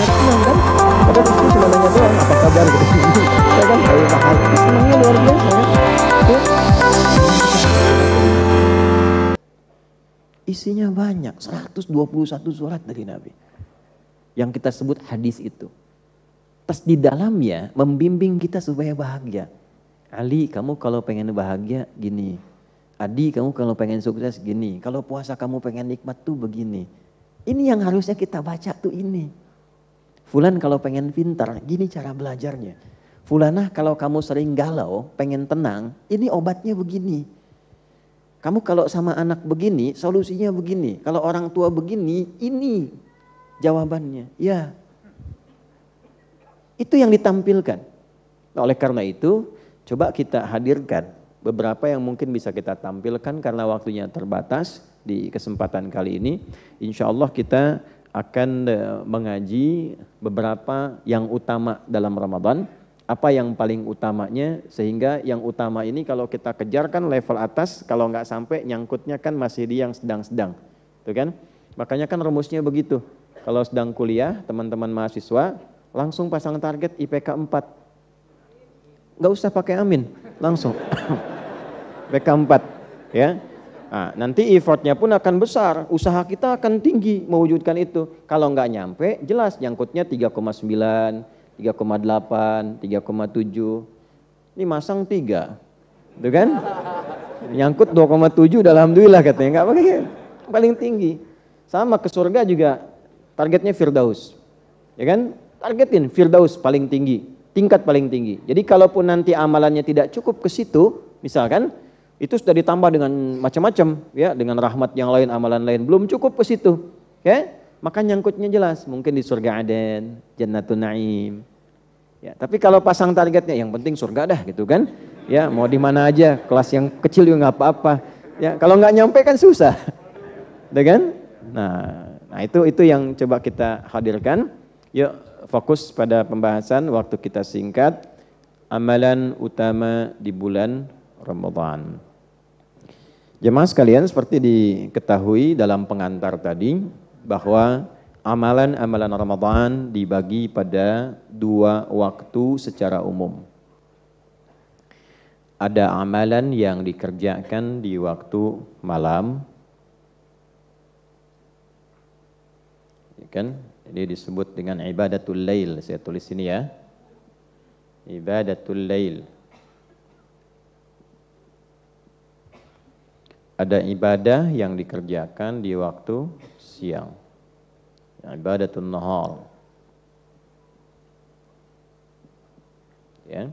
sangat senang kan. Padahal istri cuma nanya doang, apa kabar gitu. Ya kan, ayo mahal. Senangnya luar biasa kan. Ya. Isinya banyak, 121 surat dari Nabi. Yang kita sebut hadis itu. Terus di dalamnya membimbing kita supaya bahagia. Ali, kamu kalau pengen bahagia gini. Adi, kamu kalau pengen sukses gini. Kalau puasa kamu pengen nikmat tuh begini. Ini yang harusnya kita baca tuh ini. Fulan kalau pengen pintar, gini cara belajarnya. Fulanah kalau kamu sering galau, pengen tenang, ini obatnya begini. Kamu kalau sama anak begini, solusinya begini. Kalau orang tua begini, ini jawabannya. Ya. Itu yang ditampilkan. Nah, oleh karena itu, coba kita hadirkan beberapa yang mungkin bisa kita tampilkan karena waktunya terbatas di kesempatan kali ini. Insya Allah kita akan mengaji beberapa yang utama dalam Ramadan. Apa yang paling utamanya, sehingga yang utama ini kalau kita kejarkan level atas, kalau nggak sampai nyangkutnya kan masih di yang sedang-sedang, tuh kan? Makanya kan rumusnya begitu. Kalau sedang kuliah, teman-teman mahasiswa langsung pasang target IPK 4. Nggak usah pakai amin, langsung IPK 4, ya. Nah, nanti effortnya pun akan besar, usaha kita akan tinggi mewujudkan itu. Kalau nggak nyampe, jelas nyangkutnya 3,9. 3,8, 3,7, ini masang 3, itu kan? Nyangkut 2,7, alhamdulillah katanya, nggak pakai, paling tinggi. Sama ke surga juga, targetnya Firdaus, ya kan? Targetin Firdaus paling tinggi, tingkat paling tinggi. Jadi kalaupun nanti amalannya tidak cukup ke situ, misalkan, itu sudah ditambah dengan macam-macam, ya, dengan rahmat yang lain, amalan lain, belum cukup ke situ, ya? Maka nyangkutnya jelas, mungkin di surga Aden, Jannatun Naim. Ya, tapi kalau pasang targetnya, yang penting surga dah gitu kan. Ya, mau di mana aja, kelas yang kecil juga nggak apa-apa. Ya, kalau nggak nyampe kan susah, udah kan? Nah itu yang coba kita hadirkan. Yuk fokus pada pembahasan, waktu kita singkat. Amalan utama di bulan Ramadan. Jemaah sekalian, seperti diketahui dalam pengantar tadi, bahwa amalan-amalan Ramadan dibagi pada 2 waktu secara umum. Ada amalan yang dikerjakan di waktu malam, ya kan? Ini disebut dengan ibadatul lail. Saya tulis sini ya, ibadatul lail. Ada ibadah yang dikerjakan di waktu siang, ibadatul nahar, ya.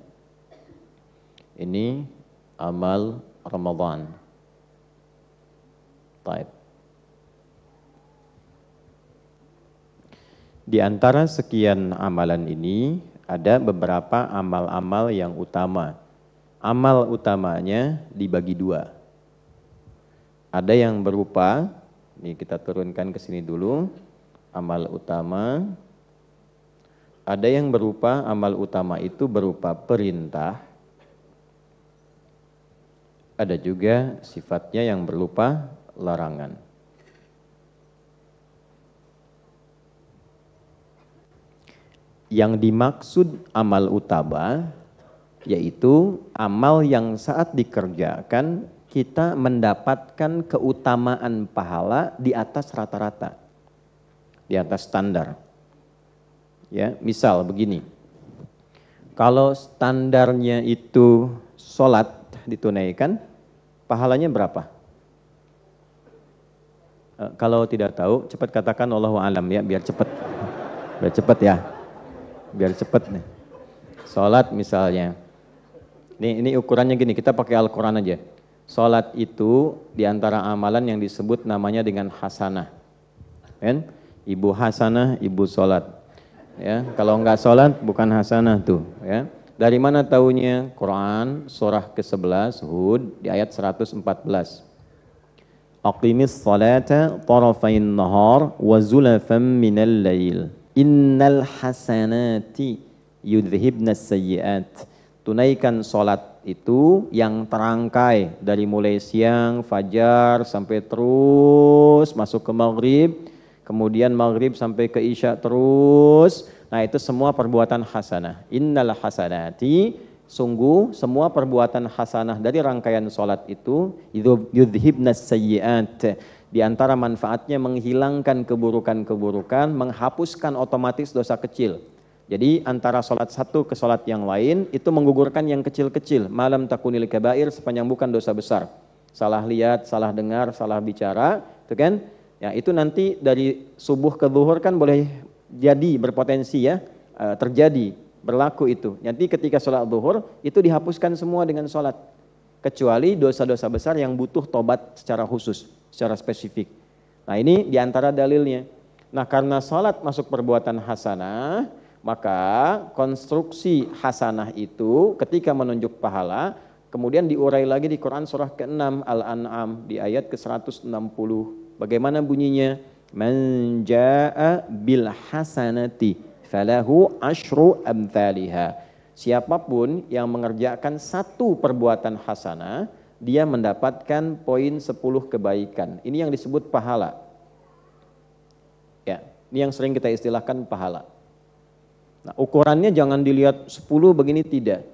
Ini amal Ramadan. Baik. Di antara sekian amalan ini ada beberapa amal-amal yang utama. Amal utamanya dibagi 2. Ada yang berupa, ini kita turunkan ke sini dulu, amal utama. Ada yang berupa, amal utama itu berupa perintah. Ada juga sifatnya yang berupa larangan. Yang dimaksud amal utama, yaitu amal yang saat dikerjakan kita mendapatkan keutamaan pahala di atas rata-rata, di atas standar. Ya, misal begini, kalau standarnya itu sholat ditunaikan, pahalanya berapa? Kalau tidak tahu, cepat katakan Allahu a'lam ya, biar cepat, biar cepat ya, biar cepat nih. Sholat misalnya, ini ukurannya gini, kita pakai Al-Quran aja. Sholat itu diantara amalan yang disebut namanya dengan hasanah, kan? Ibu hasanah, ibu sholat. Ya, kalau enggak sholat bukan hasanah tuh. Ya, dari mana taunya? Quran surah ke-11 Hud di ayat 114. Aqimis sholata tarafain nahar wa zulafan minal lail. Innal hasanati yudhibnas sayyiat. Tunaikan sholat itu yang terangkai dari mulai siang, fajar, sampai terus masuk ke maghrib. kemudian maghrib sampai ke isya terus. Nah itu semua perbuatan hasanah. Innal hasanati, sungguh semua perbuatan hasanah dari rangkaian sholat itu yudhibnas sayyi'at. Di antara manfaatnya menghilangkan keburukan-keburukan, menghapuskan otomatis dosa kecil. Jadi antara sholat satu ke sholat yang lain itu menggugurkan yang kecil-kecil. Malam takunil kabair, sepanjang bukan dosa besar. Salah lihat, salah dengar, salah bicara, itu kan? Ya itu nanti dari subuh ke zuhur kan boleh jadi berpotensi ya terjadi berlaku itu. Nanti ketika sholat zuhur itu dihapuskan semua dengan sholat. Kecuali dosa-dosa besar yang butuh tobat secara khusus, secara spesifik. Nah ini diantara dalilnya. Nah karena sholat masuk perbuatan hasanah, maka konstruksi hasanah itu ketika menunjuk pahala, kemudian diurai lagi di Quran surah ke-6 Al-An'am di ayat ke-160. Bagaimana bunyinya? Man jaa'a bil hasanati falahu asyru amthaliha. Siapapun yang mengerjakan satu perbuatan hasanah, dia mendapatkan poin 10 kebaikan. Ini yang disebut pahala. Ya, ini yang sering kita istilahkan pahala. Nah, ukurannya jangan dilihat 10 begini, tidak.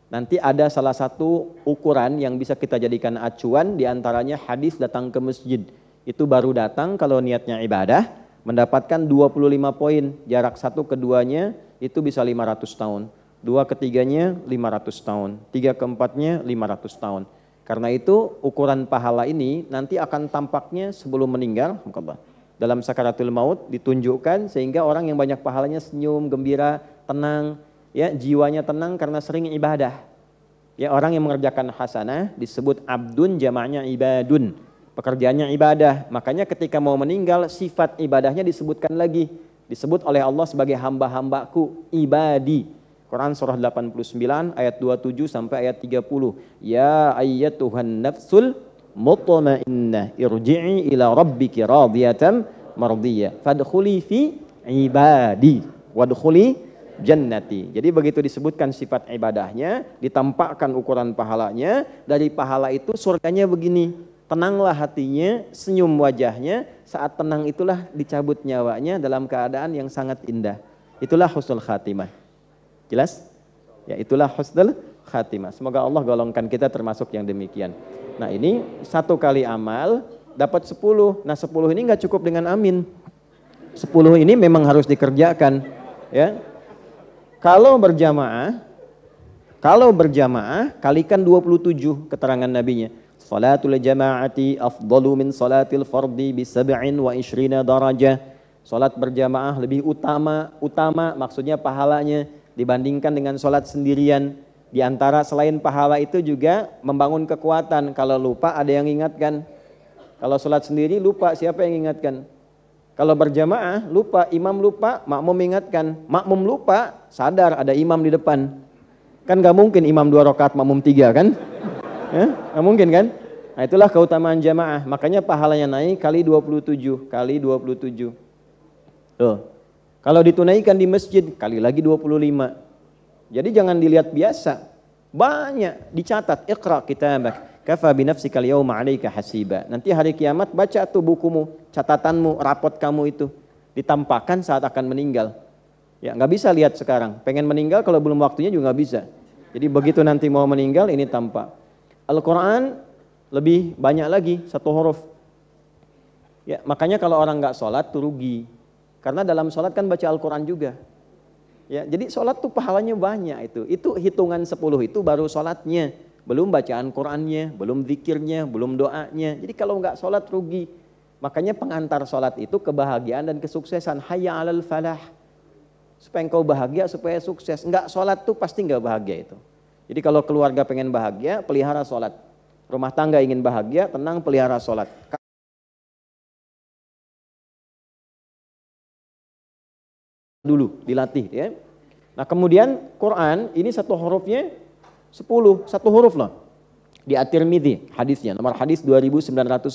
Nanti ada salah satu ukuran yang bisa kita jadikan acuan, diantaranya hadis datang ke masjid. Itu baru datang kalau niatnya ibadah, mendapatkan 25 poin. Jarak satu keduanya itu bisa 500 tahun. Dua ketiganya 500 tahun, tiga keempatnya 500 tahun. Karena itu ukuran pahala ini nanti akan tampaknya sebelum meninggal. Dalam sakaratul maut ditunjukkan sehingga orang yang banyak pahalanya senyum, gembira, tenang, ya jiwanya tenang karena sering ibadah. Ya orang yang mengerjakan hasanah disebut abdun, jamaknya ibadun. Pekerjaannya ibadah. Makanya ketika mau meninggal sifat ibadahnya disebutkan lagi. Disebut oleh Allah sebagai hamba-hambaku, ibadi. Quran surah 89 ayat 27 sampai ayat 30. Ya ayyatuhan nafsul mutmainnah irji'i ila rabbiki radiyatan mardiyah fadkhuli fi ibadi wadkhuli jannati. Jadi begitu disebutkan sifat ibadahnya, ditampakkan ukuran pahalanya, dari pahala itu surganya begini. Tenanglah hatinya, senyum wajahnya, saat tenang itulah dicabut nyawanya dalam keadaan yang sangat indah. Itulah husnul khatimah. Jelas? Ya itulah husnul khatimah. Semoga Allah golongkan kita termasuk yang demikian. Nah ini satu kali amal dapat 10. Nah 10 ini nggak cukup dengan amin. 10 ini memang harus dikerjakan. Ya. Kalau berjamaah kalikan 27 keterangan nabinya. Salatul jama'ati afdalu min salatil fardi bi 27 darajah. Salat berjamaah lebih utama maksudnya pahalanya dibandingkan dengan sholat sendirian. Di antara selain pahala itu juga membangun kekuatan. Kalau lupa ada yang ingatkan. Kalau sholat sendiri lupa, siapa yang ingatkan? Kalau berjamaah lupa, imam lupa, makmum ingatkan. Makmum lupa, sadar ada imam di depan. Kan gak mungkin imam 2 rakaat, makmum 3 kan? Gak mungkin kan? Nah itulah keutamaan jamaah. Makanya pahalanya naik kali 27. Tuh. Kalau ditunaikan di masjid, kali lagi 25. Jadi jangan dilihat biasa. Banyak dicatat. Iqra kitabak. Kafa binafsikal yawma 'alaika hasiba. Nanti hari kiamat baca tuh bukumu, catatanmu, rapot kamu itu. Ditampakkan saat akan meninggal. Ya nggak bisa lihat sekarang. Pengen meninggal kalau belum waktunya juga nggak bisa. Jadi begitu nanti mau meninggal ini tampak. Al-Quran lebih banyak lagi, 1 huruf. Ya makanya kalau orang nggak sholat tuh rugi. Karena dalam sholat kan baca Al-Quran juga. Ya, jadi sholat tuh pahalanya banyak itu. Itu hitungan 10 itu baru sholatnya. Belum bacaan Qurannya, belum zikirnya, belum doanya. Jadi kalau nggak sholat rugi. Makanya pengantar sholat itu kebahagiaan dan kesuksesan. Hayya 'alal falah. Supaya engkau bahagia, supaya sukses. Nggak sholat tuh pasti nggak bahagia itu. Jadi kalau keluarga pengen bahagia, pelihara sholat. Rumah tangga ingin bahagia, tenang pelihara sholat. Dulu dilatih ya. Nah kemudian Quran ini 1 hurufnya 10, 1 huruf loh. Di At-Tirmidzi hadisnya nomor hadis 2910.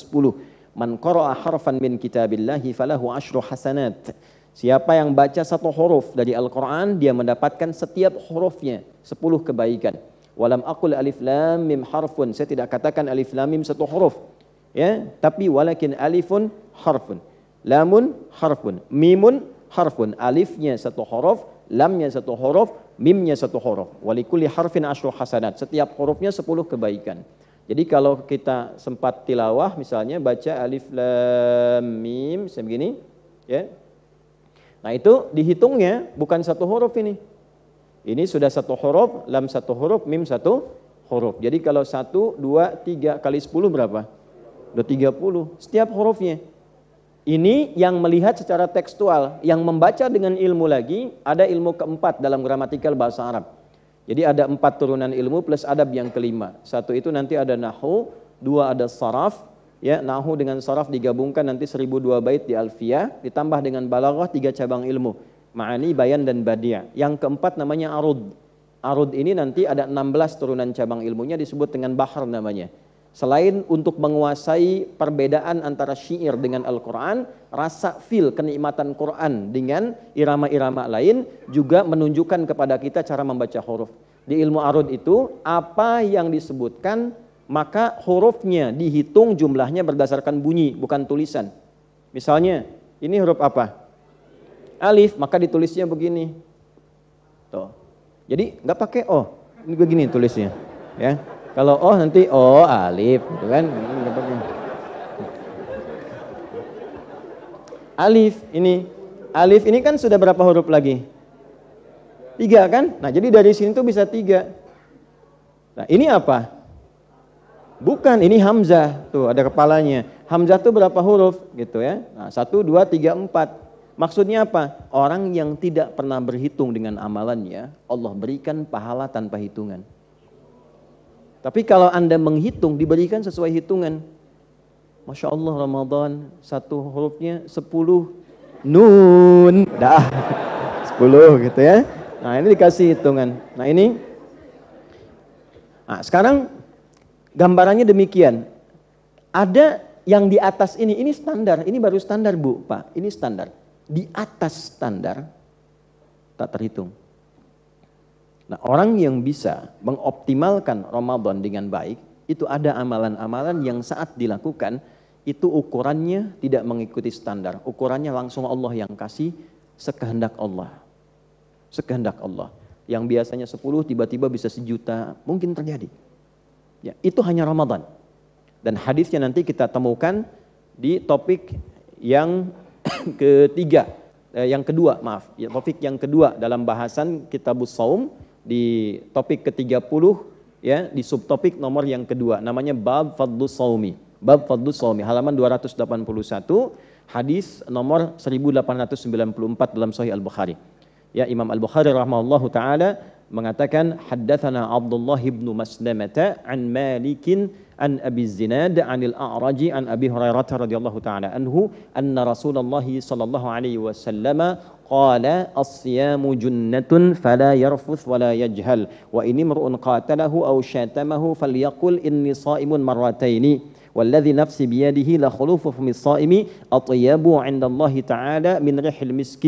Man qara'a harfan min kitabillahi falahu asyru hasanat. Siapa yang baca 1 huruf dari Al-Quran, dia mendapatkan setiap hurufnya 10 kebaikan. Walam aqul alif lam mim harfun. Saya tidak katakan alif lam mim 1 huruf. Ya, tapi walakin alifun harfun. lamun harfun, mimun harfun, alifnya satu huruf, lamnya satu huruf, mimnya satu huruf. Walikulli harfin asyru hasanat. Setiap hurufnya 10 kebaikan. Jadi kalau kita sempat tilawah misalnya baca alif lam mim sebegini, ya. Nah, itu dihitungnya bukan satu huruf ini. Ini sudah satu huruf, lam satu huruf, mim satu huruf. Jadi kalau 1, 2, 3 kali 10 berapa? Udah 30 setiap hurufnya. Ini yang melihat secara tekstual, yang membaca dengan ilmu lagi, ada ilmu keempat dalam gramatikal bahasa Arab. Jadi ada 4 turunan ilmu plus adab yang kelima. 1 itu nanti ada nahwu, 2 ada saraf, ya, nahwu dengan saraf digabungkan nanti 1002 bait di alfiyah, ditambah dengan balaghah 3 cabang ilmu, ma'ani, bayan dan badi'. Yang keempat namanya arud. Arud ini nanti ada 16 turunan cabang ilmunya, disebut dengan bahar namanya. Selain untuk menguasai perbedaan antara syair dengan Al-Quran, rasa feel kenikmatan Quran dengan irama-irama lain juga menunjukkan kepada kita cara membaca huruf. Di ilmu arud itu, apa yang disebutkan, maka hurufnya dihitung jumlahnya berdasarkan bunyi, bukan tulisan. Misalnya, ini huruf apa? Alif, maka ditulisnya begini. Tuh. Jadi nggak pakai O, ini begini tulisnya, ya. Kalau oh nanti oh alif, gitu kan? Alif ini kan sudah berapa huruf lagi? 3 kan? Nah, jadi dari sini tuh bisa 3. Nah, ini apa? Bukan, ini hamzah. Tuh ada kepalanya. Hamzah tuh berapa huruf? Gitu ya. Nah, 1, 2, 3, 4. Maksudnya apa? Orang yang tidak pernah berhitung dengan amalannya, Allah berikan pahala tanpa hitungan. Tapi kalau Anda menghitung, diberikan sesuai hitungan. Masya Allah, Ramadan, 1 hurufnya 10 nun. Dah, 10 gitu ya. Nah, ini dikasih hitungan. Nah, ini. Nah, sekarang gambarannya demikian. Ada yang di atas ini standar. Ini baru standar, Bu, Pak. Ini standar. Di atas standar, tak terhitung. Nah, orang yang bisa mengoptimalkan Ramadan dengan baik, itu ada amalan-amalan yang saat dilakukan, itu ukurannya tidak mengikuti standar. Ukurannya langsung Allah yang kasih, sekehendak Allah. Sekehendak Allah. Yang biasanya 10, tiba-tiba bisa 1 juta, mungkin terjadi. Ya, itu hanya Ramadan. Dan hadisnya nanti kita temukan di topik yang topik yang kedua dalam bahasan Kitabus Shaum, di topik ke-30, ya, di subtopik nomor yang kedua, namanya Bab Fadlus Shaumi. Bab Fadlus Shaumi, halaman 281, hadis nomor 1894 dalam Sahih Al-Bukhari. Ya, Imam Al-Bukhari rahimahullahu taala mengatakan, haddatsana Abdullah bin Maslamah an Malikin an Abi Zinad an Al-A'raj an Abi Hurairah radhiyallahu taala anhu anna Rasulullah sallallahu alaihi wasallam qala as-siyamu junnatun fala yarfuth wala yajhal wa in imru'un qatalahu aw syatamahu falyaqul inni sha'imun marrataini والذي نفسي بيده لخلوف فم الصائم أطيب عند الله تعالى من ريح المسك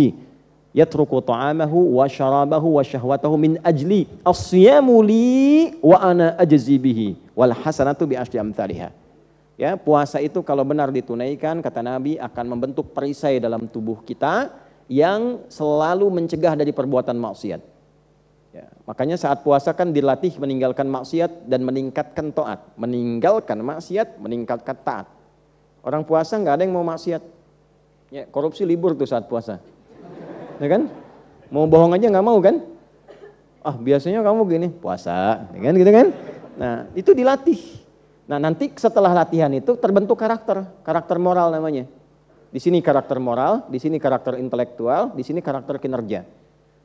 يترك طعامه وشرابه وشهوته من أجلي الصيام لي وأنا أجزي به والحسنة بعشر أمثالها. Ya, puasa itu kalau benar ditunaikan, kata Nabi, akan membentuk perisai dalam tubuh kita yang selalu mencegah dari perbuatan maksiat. Ya, makanya saat puasa kan dilatih meninggalkan maksiat dan meningkatkan taat. Meninggalkan maksiat, meningkatkan taat. Orang puasa nggak ada yang mau maksiat. Ya, korupsi libur tuh saat puasa. Ya kan? Mau bohong aja nggak mau kan? Ah, biasanya kamu gini, puasa, ya kan gitu kan? Nah, itu dilatih. Nah, nanti setelah latihan itu terbentuk karakter moral namanya. Di sini karakter moral, di sini karakter intelektual, di sini karakter kinerja.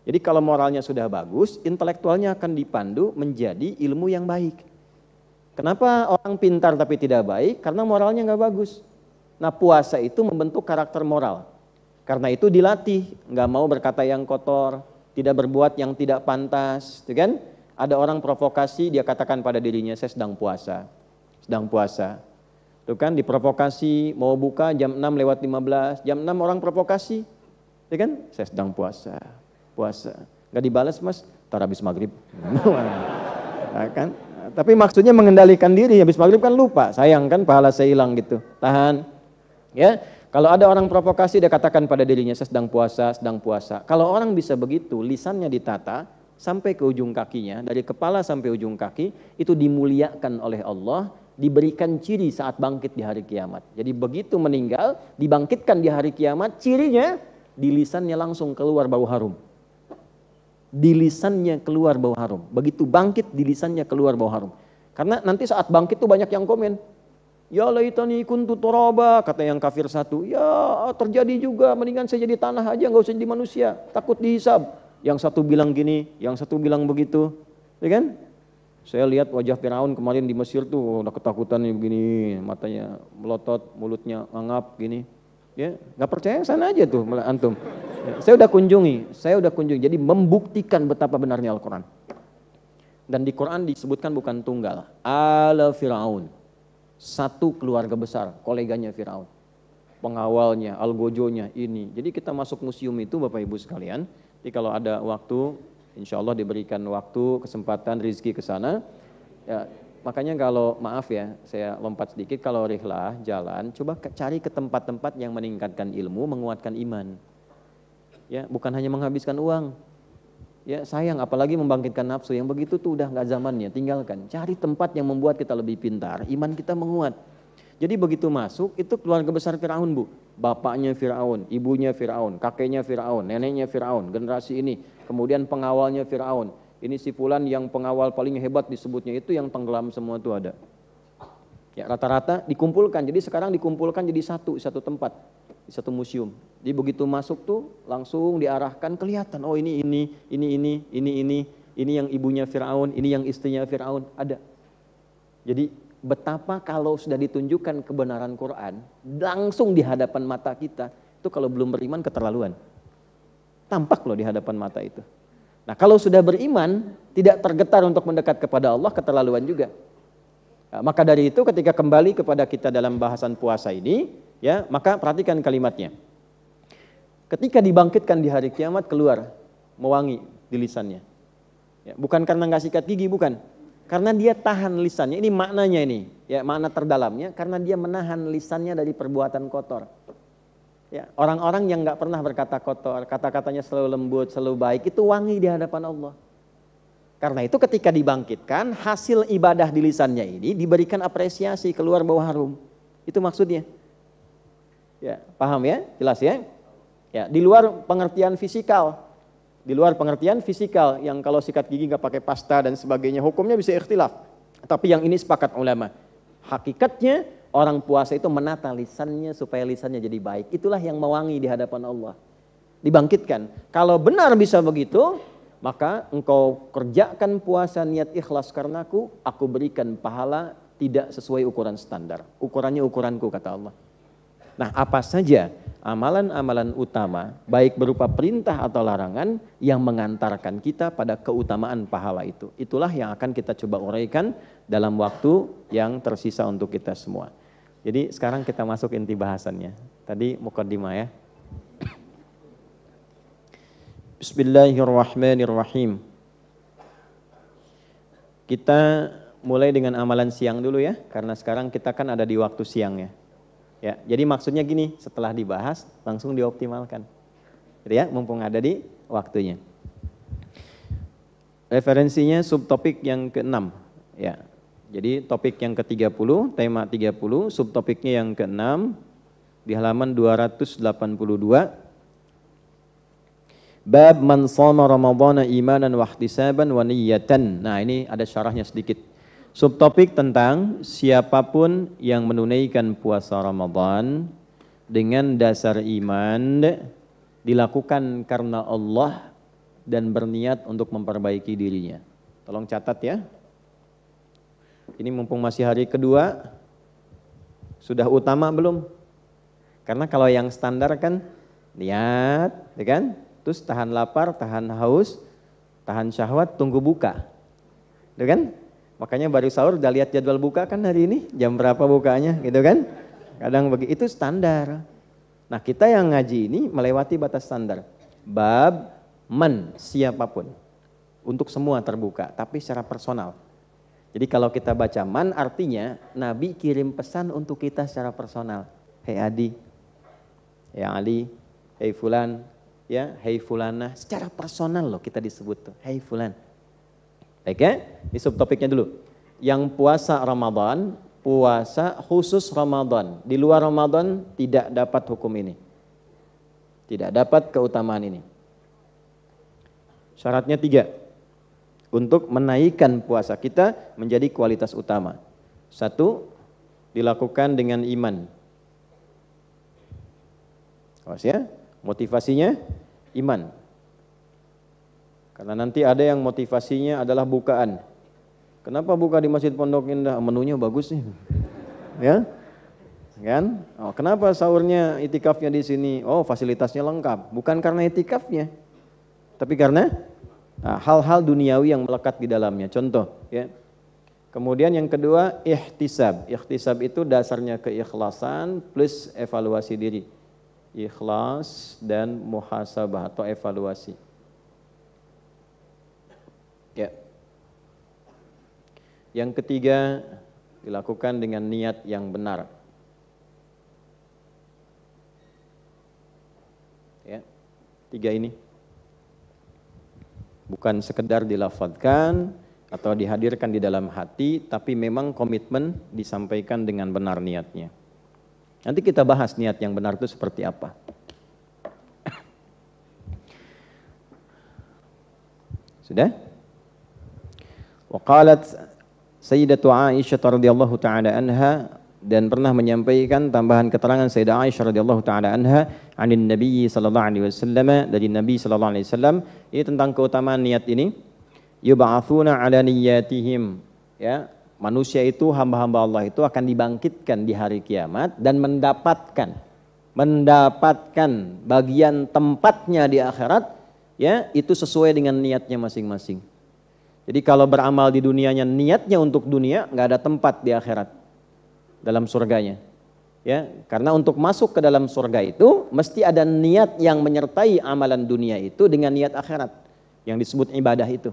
Jadi kalau moralnya sudah bagus, intelektualnya akan dipandu menjadi ilmu yang baik. Kenapa orang pintar tapi tidak baik? Karena moralnya nggak bagus. Nah, puasa itu membentuk karakter moral. Karena itu dilatih, nggak mau berkata yang kotor, tidak berbuat yang tidak pantas, gitu kan? Ada orang provokasi, dia katakan pada dirinya, saya sedang puasa. Itu kan diprovokasi, mau buka jam 6:15, jam 6 orang provokasi, ya kan? Saya sedang puasa. Nggak dibalas, Mas, tar habis maghrib. Nah, kan? Tapi maksudnya mengendalikan diri, habis maghrib kan lupa, sayang kan pahala saya hilang gitu. Tahan. Ya. Kalau ada orang provokasi, dia katakan pada dirinya, saya sedang puasa, sedang puasa. Kalau orang bisa begitu, lisannya ditata sampai ke ujung kakinya, dari kepala sampai ujung kaki, itu dimuliakan oleh Allah, diberikan ciri saat bangkit di hari kiamat. Jadi begitu meninggal, dibangkitkan di hari kiamat, cirinya di lisannya langsung keluar bau harum. Di lisannya keluar bau harum. Begitu bangkit, di lisannya keluar bau harum. Karena nanti saat bangkit tuh banyak yang komen, ya laitani kuntu turaba, kata yang kafir satu, ya terjadi juga, mendingan saya jadi tanah aja, nggak usah jadi manusia, takut dihisab. Yang satu bilang gini, yang satu bilang begitu, ya kan? Saya lihat wajah Firaun kemarin di Mesir tuh udah ketakutan nih begini, matanya melotot, mulutnya ngangap gini, ya nggak percaya sana aja tuh antum. Ya, saya udah kunjungi, jadi membuktikan betapa benarnya Al-Quran. Dan di Quran disebutkan bukan tunggal, ala Firaun. Satu keluarga besar, koleganya Firaun, pengawalnya, algojonya ini. Jadi kita masuk museum itu Bapak Ibu sekalian. Jadi kalau ada waktu, insya Allah diberikan waktu, kesempatan, rezeki ke sana. Ya, makanya kalau maaf ya, saya lompat sedikit, kalau rihlah jalan, coba cari ke tempat-tempat yang meningkatkan ilmu, menguatkan iman. Ya, bukan hanya menghabiskan uang. Ya sayang, apalagi membangkitkan nafsu, yang begitu tuh udah nggak zamannya, tinggalkan. Cari tempat yang membuat kita lebih pintar, iman kita menguat. Jadi begitu masuk, itu keluarga besar Firaun Bu. Bapaknya Firaun, ibunya Firaun, kakeknya Firaun, neneknya Firaun, generasi ini. Kemudian pengawalnya Firaun. Ini si fulan yang pengawal paling hebat disebutnya, itu yang tenggelam semua itu ada. Ya rata-rata dikumpulkan, jadi sekarang dikumpulkan jadi satu tempat. Di satu museum. Jadi begitu masuk tuh langsung diarahkan, kelihatan oh ini yang ibunya Firaun, ini yang istrinya Firaun, ada. Jadi betapa kalau sudah ditunjukkan kebenaran Quran langsung di hadapan mata kita, itu kalau belum beriman keterlaluan. Tampak loh di hadapan mata itu. Nah, kalau sudah beriman tidak tergetar untuk mendekat kepada Allah, keterlaluan juga. Nah, maka dari itu ketika kembali kepada kita dalam bahasan puasa ini, ya, maka perhatikan kalimatnya. Ketika dibangkitkan di hari kiamat keluar mewangi di lisannya. Ya, bukan karena nggak sikat gigi, bukan. Karena dia tahan lisannya. Ini maknanya ini, ya, makna terdalamnya karena dia menahan lisannya dari perbuatan kotor. Ya, orang-orang yang nggak pernah berkata kotor, kata-katanya selalu lembut, selalu baik, itu wangi di hadapan Allah. Karena itu ketika dibangkitkan, hasil ibadah di lisannya ini diberikan apresiasi, keluar bau harum. Itu maksudnya. Ya, paham ya? Jelas ya? Ya, di luar pengertian fisikal. Di luar pengertian fisikal yang kalau sikat gigi nggak pakai pasta dan sebagainya, hukumnya bisa ikhtilaf. Tapi yang ini sepakat ulama. Hakikatnya orang puasa itu menata lisannya supaya lisannya jadi baik. Itulah yang mewangi di hadapan Allah. Dibangkitkan. Kalau benar bisa begitu, maka engkau kerjakan puasa niat ikhlas karenaku, aku berikan pahala tidak sesuai ukuran standar. Ukurannya ukuranku, kata Allah. Nah, apa saja amalan-amalan utama, baik berupa perintah atau larangan, yang mengantarkan kita pada keutamaan pahala itu. Itulah yang akan kita coba uraikan dalam waktu yang tersisa untuk kita semua. Jadi sekarang kita masuk inti bahasannya. Tadi muqaddimah ya. Bismillahirrahmanirrahim. Kita mulai dengan amalan siang dulu ya, karena sekarang kita kan ada di waktu siang ya. Ya, jadi maksudnya gini, setelah dibahas langsung dioptimalkan. Gitu ya, mumpung ada di waktunya. Referensinya subtopik yang ke-6 ya. Jadi topik yang ke-30, tema 30, subtopiknya yang ke-6 di halaman 282. Bab man shoma ramadhana imanan wa ihtisaban wa niyatan. Nah, ini ada syarahnya sedikit. Subtopik tentang siapapun yang menunaikan puasa Ramadan dengan dasar iman, dilakukan karena Allah dan berniat untuk memperbaiki dirinya. Tolong catat ya. Ini mumpung masih hari kedua, sudah utama belum? Karena kalau yang standar kan niat, ya kan? Terus tahan lapar, tahan haus, tahan syahwat, tunggu buka. Ya kan? Makanya baru sahur udah lihat jadwal buka kan hari ini, jam berapa bukanya gitu kan. Kadang begitu, itu standar. Nah, kita yang ngaji ini melewati batas standar. Bab man, siapapun. Untuk semua terbuka, tapi secara personal. Jadi kalau kita baca man artinya Nabi kirim pesan untuk kita secara personal. Hei Adi, Ya Ali, hei fulan, ya, hei fulanah, secara personal loh kita disebut tuh, hei fulan. Baik ya, ini subtopiknya dulu. Yang puasa Ramadan, puasa khusus Ramadan. Di luar Ramadan tidak dapat hukum ini. Tidak dapat keutamaan ini. Syaratnya 3. Untuk menaikkan puasa kita menjadi kualitas utama. 1, dilakukan dengan iman. Awas ya, motivasinya iman. Karena nanti ada yang motivasinya adalah bukaan. Kenapa buka di Masjid Pondok Indah? Menunya bagus nih. Ya? Kan? Oh, kenapa sahurnya itikafnya di sini? Oh, fasilitasnya lengkap. Bukan karena itikafnya, tapi karena hal-hal duniawi yang melekat di dalamnya. Contoh, ya. Kemudian yang kedua, ihtisab. Ihtisab itu dasarnya keikhlasan plus evaluasi diri. Ikhlas dan muhasabah atau evaluasi. Ya. Yang ketiga, dilakukan dengan niat yang benar. Ya. 3 ini. Bukan sekedar dilafadzkan atau dihadirkan di dalam hati, tapi memang komitmen disampaikan dengan benar niatnya. Nanti kita bahas niat yang benar itu seperti apa. Sudah? Wa qalat Sayyidatu Aisyah radhiyallahu taala anha, dan pernah menyampaikan tambahan keterangan Sayyidah Aisyah radhiyallahu taala anha anin Nabi sallallahu alaihi wasallam, dari Nabi sallallahu alaihi wasallam, ini tentang keutamaan niat ini. Yub'atsuna ala niyyatihim, ya, manusia itu, hamba-hamba Allah itu akan dibangkitkan di hari kiamat dan mendapatkan bagian tempatnya di akhirat, ya, itu sesuai dengan niatnya masing-masing. Jadi kalau beramal di dunianya niatnya untuk dunia, nggak ada tempat di akhirat dalam surganya. Ya, karena untuk masuk ke dalam surga itu mesti ada niat yang menyertai amalan dunia itu dengan niat akhirat yang disebut ibadah itu.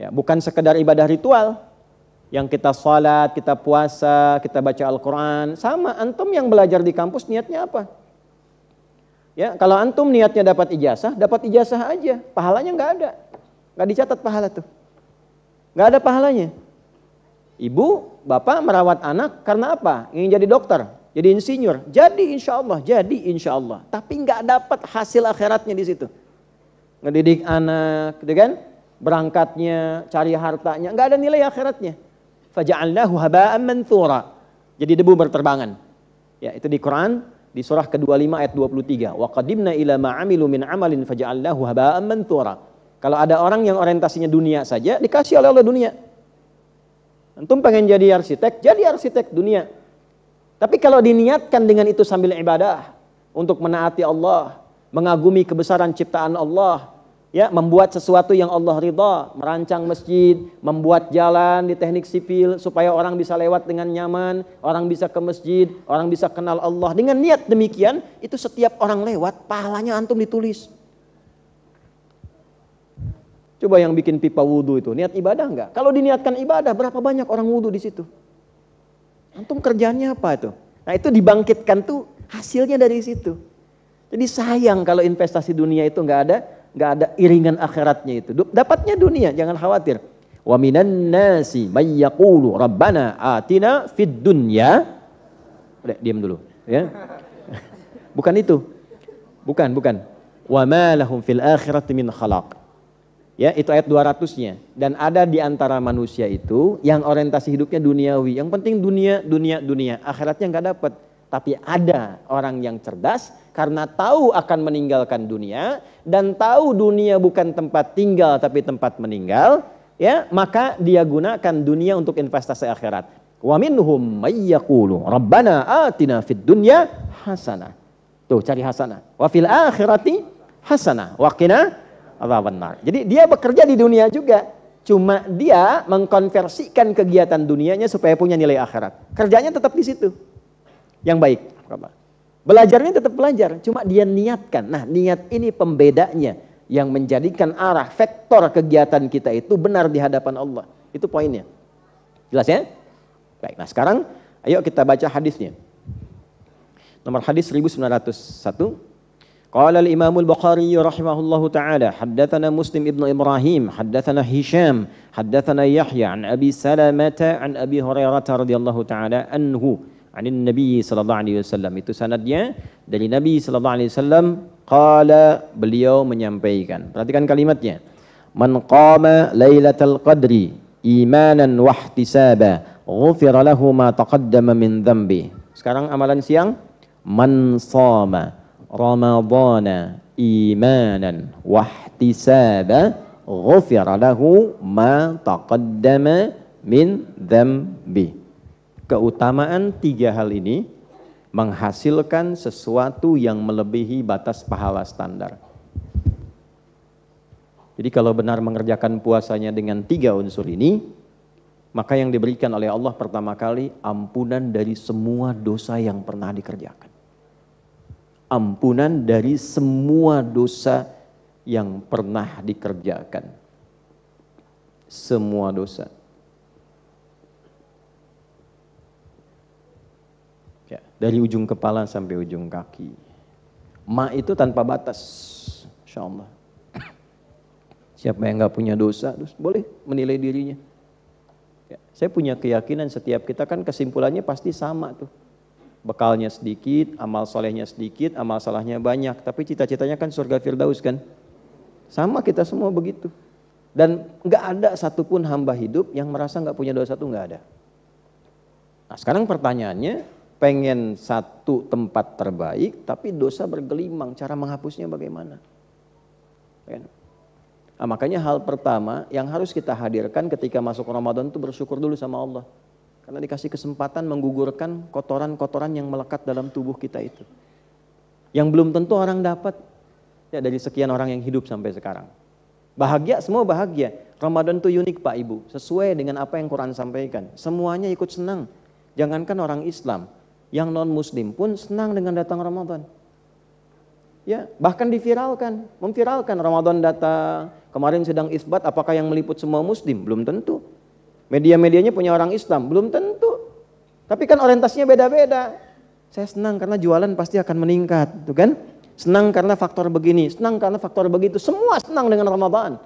Ya, bukan sekedar ibadah ritual yang kita sholat, kita puasa, kita baca Al-Quran. Sama antum yang belajar di kampus niatnya apa? Ya, kalau antum niatnya dapat ijazah aja, pahalanya nggak ada, nggak dicatat pahala tuh. Nggak ada pahalanya. Ibu, bapak merawat anak karena apa? Ingin jadi dokter, jadi insinyur, jadi insya Allah. Tapi nggak dapat hasil akhiratnya di situ. Ngedidik anak, gitu kan? Berangkatnya, cari hartanya, nggak ada nilai akhiratnya. Faja'alnahu haba'an manthura. Jadi debu berterbangan. Ya, itu di Quran, di surah ke-25 ayat 23. Wa qadimna ila ma'amilu min amalin faja'alnahu haba'an manthura. Kalau ada orang yang orientasinya dunia saja, dikasih oleh Allah dunia. Antum pengen jadi arsitek dunia. Tapi kalau diniatkan dengan itu sambil ibadah, untuk menaati Allah, mengagumi kebesaran ciptaan Allah, ya, membuat sesuatu yang Allah ridha, merancang masjid, membuat jalan di teknik sipil supaya orang bisa lewat dengan nyaman, orang bisa ke masjid, orang bisa kenal Allah. Dengan niat demikian, itu setiap orang lewat, pahalanya antum ditulis. Coba yang bikin pipa wudu itu, niat ibadah enggak? Kalau diniatkan ibadah, berapa banyak orang wudu di situ? Antum kerjaannya apa itu? Nah, itu dibangkitkan tuh hasilnya dari situ. Jadi sayang kalau investasi dunia itu enggak ada iringan akhiratnya itu. Dapatnya dunia, jangan khawatir. Wa minan nasi may yaqulu rabbana atina fid dunya. Udah, diam dulu, ya. Bukan itu. Bukan. Wa ma lahum fil akhirati min khalaq. Ya, itu ayat 200-nya. Dan ada di antara manusia itu yang orientasi hidupnya duniawi. Yang penting dunia. Akhiratnya nggak dapat. Tapi ada orang yang cerdas karena tahu akan meninggalkan dunia dan tahu dunia bukan tempat tinggal tapi tempat meninggal, ya, maka dia gunakan dunia untuk investasi akhirat. Wa minhum may yaqulu rabbana atina fid dunya hasanah. Tuh, cari hasanah. Wa fil akhirati hasanah wa qina adzabannar. Jadi dia bekerja di dunia juga, cuma dia mengkonversikan kegiatan dunianya supaya punya nilai akhirat. Kerjanya tetap di situ. Yang baik. Belajarnya tetap belajar, cuma dia niatkan. Nah, niat ini pembedanya yang menjadikan arah vektor kegiatan kita itu benar di hadapan Allah. Itu poinnya. Jelas ya? Baik, nah sekarang ayo kita baca hadisnya. Nomor hadis 1901. Qala al-Imam al-Bukhari rahimahullahu taala, haddatsana Muslim ibnu Ibrahim, haddatsana Hisham, haddatsana Yahya an Abi Salamah an Abi Hurairah radhiyallahu taala anhu, anin Nabi sallallahu alaihi wasallam. Itu sanadnya dari Nabi sallallahu alaihi wasallam. Qala, beliau menyampaikan. Perhatikan kalimatnya. Man qama lailatal qadri imanan wa ihtisaba, ghufira lahu ma taqaddama min dhanbi. Sekarang amalan siang. Man shama ramadhana imanan wa ihtisaba, ghufira lahu ma taqaddama min dhanbi. Keutamaan 3 hal ini menghasilkan sesuatu yang melebihi batas pahala standar. Jadi kalau benar mengerjakan puasanya dengan 3 unsur ini, maka yang diberikan oleh Allah pertama kali ampunan dari semua dosa yang pernah dikerjakan. Ampunan dari semua dosa yang pernah dikerjakan. Semua dosa. Ya, dari ujung kepala sampai ujung kaki. Ma itu tanpa batas. Insya Allah. Siapa yang nggak punya dosa, terus boleh menilai dirinya. Ya, saya punya keyakinan setiap kita kan kesimpulannya pasti sama tuh. Bekalnya sedikit, amal solehnya sedikit, amal salahnya banyak. Tapi cita-citanya kan surga Firdaus kan. Sama kita semua begitu. Dan nggak ada satupun hamba hidup yang merasa nggak punya dosa tuh nggak ada. Nah sekarang pertanyaannya, pengen satu tempat terbaik, tapi dosa bergelimang, cara menghapusnya bagaimana? Nah, makanya hal pertama yang harus kita hadirkan ketika masuk Ramadan itu bersyukur dulu sama Allah. Karena dikasih kesempatan menggugurkan kotoran-kotoran yang melekat dalam tubuh kita itu. Yang belum tentu orang dapat ya dari sekian orang yang hidup sampai sekarang. Bahagia, semua bahagia. Ramadan itu unik Pak Ibu, sesuai dengan apa yang Quran sampaikan. Semuanya ikut senang. Jangankan orang Islam, yang non-muslim pun senang dengan datang Ramadan. Ya, bahkan memviralkan Ramadan datang. Kemarin sedang isbat, apakah yang meliput semua muslim? Belum tentu. Media-medianya punya orang Islam, belum tentu. Tapi kan orientasinya beda-beda. Saya senang karena jualan pasti akan meningkat, tuh kan? Senang karena faktor begini, senang karena faktor begitu. Semua senang dengan Ramadan.